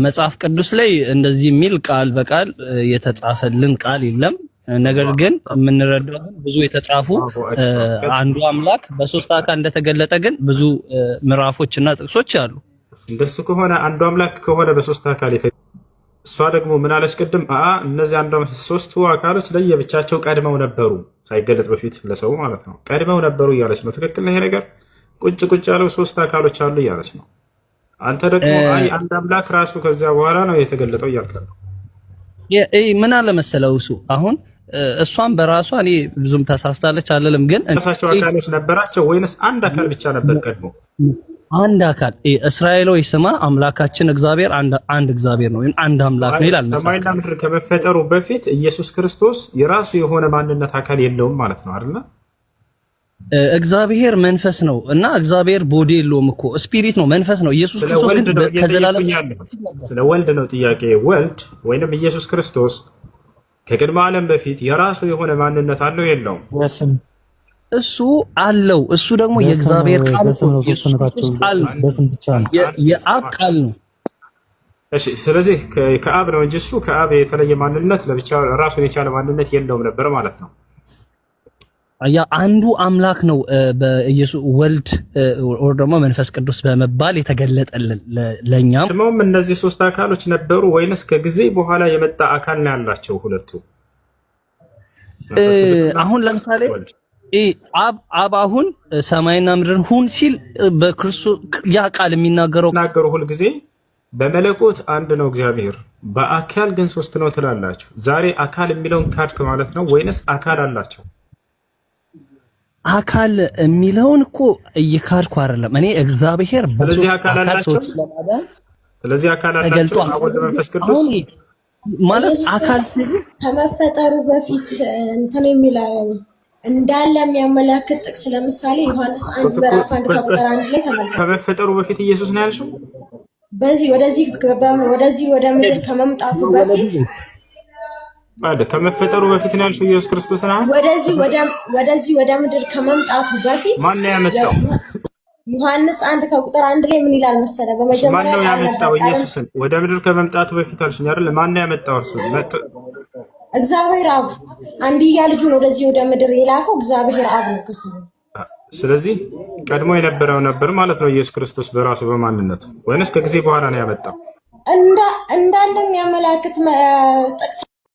መጽሐፍ ቅዱስ ላይ እንደዚህ የሚል ቃል በቃል የተጻፈልን ቃል የለም። ነገር ግን የምንረዳው ብዙ የተጻፉ አንዱ አምላክ በሶስት አካል እንደተገለጠ ግን ብዙ ምዕራፎችና ጥቅሶች አሉ። እንደሱ ከሆነ አንዱ አምላክ ከሆነ በሶስት አካል እሷ ደግሞ ምን አለች ቅድም? እነዚህ አንዱ ሶስቱ አካሎች ለየብቻቸው ቀድመው ነበሩ፣ ሳይገለጥ በፊት ለሰው ማለት ነው። ቀድመው ነበሩ እያለች ነው። ትክክል ነው ይሄ ነገር። ቁጭ ያለው ሶስት አካሎች አሉ እያለች ነው። አንተ ደግሞ አይ አንድ አምላክ ራሱ ከዚያ በኋላ ነው የተገለጠው እያልክ ነው። ምን አለ መሰለው እሱ አሁን እሷም በራሷ እኔ ብዙም ተሳስታለች አለለም። ግን ራሳቸው አካሎች ነበራቸው ወይንስ አንድ አካል ብቻ ነበር ቀድሞ? አንድ አካል እስራኤላዊ ስማ አምላካችን እግዚአብሔር አንድ እግዚአብሔር ነው፣ አንድ አምላክ ነው ይላል። ሰማይና ምድር ከመፈጠሩ በፊት ኢየሱስ ክርስቶስ የራሱ የሆነ ማንነት አካል የለውም ማለት ነው አይደል? እግዚአብሔር መንፈስ ነው እና እግዚአብሔር ቦዲ የለውም እኮ ስፒሪት ነው፣ መንፈስ ነው። ኢየሱስ ክርስቶስ ግን ከዘላለም ስለ ወልድ ነው ጥያቄ። ወልድ ወይንም ኢየሱስ ክርስቶስ ከቅድመ ዓለም በፊት የራሱ የሆነ ማንነት አለው የለውም? እሱ አለው። እሱ ደግሞ የእግዚአብሔር ቃል ነው። ኢየሱስ ክርስቶስ ቃል የአብ ቃል ነው። እሺ፣ ስለዚህ ከአብ ነው እንጂ እሱ ከአብ የተለየ ማንነት ለብቻ ራሱን የቻለ ማንነት የለውም ነበር ማለት ነው። ያ አንዱ አምላክ ነው በኢየሱስ ወልድ ወር ደግሞ መንፈስ ቅዱስ በመባል የተገለጠልን ለኛም። ደግሞም እነዚህ ሶስት አካሎች ነበሩ ወይንስ ከጊዜ በኋላ የመጣ አካል ነው ያላቸው ሁለቱ? አሁን ለምሳሌ አብ አሁን ሰማይና ምድርን ሁን ሲል በክርስቶስ ያ ቃል የሚናገረው ሁል ጊዜ በመለኮት አንድ ነው እግዚአብሔር፣ በአካል ግን ሶስት ነው ትላላችሁ። ዛሬ አካል የሚለውን ካድክ ማለት ነው ወይንስ አካል አላቸው? አካል የሚለውን እኮ እየካድኩ አይደለም እኔ እግዚአብሔር ስለዚህ አካል አላቸው። ስለዚህ አካል አላቸው ወልድ መንፈስ ቅዱስ ማለት አካል ከመፈጠሩ በፊት እንትን የሚለው እንዳለ የሚያመላክት ጥቅስ ለምሳሌ ዮሐንስ 1 ምዕራፍ 1 ቁጥር 1 ላይ ተመልከቱ። ከመፈጠሩ በፊት ኢየሱስ ነው ያልሽው? ወደዚህ ወደ ምድር ከመምጣቱ በፊት ከመፈጠሩ በፊት ነው ያልሽው ኢየሱስ ክርስቶስ ነው። ወደዚህ ወደ ምድር ከመምጣቱ በፊት ማን ነው ያመጣው? ዮሐንስ 1 ቁጥር 1 ላይ ምን ይላል መሰለ? በመጀመሪያ ማን ነው ያመጣው ኢየሱስን? ወደ ምድር ከመምጣቱ በፊት አልሽኝ አይደል? ማን ነው ያመጣው? እርሱ እግዚአብሔር አብ አንድያ ልጁን ወደዚህ ወደ ምድር የላከው እግዚአብሔር አብ ነው ከሰማይ። ስለዚህ ቀድሞ የነበረው ነበር ማለት ነው ኢየሱስ ክርስቶስ በራሱ በማንነቱ፣ ወይንስ ከጊዜ በኋላ ነው ያመጣው? እንዳለ የሚያመላክት ጥቅስ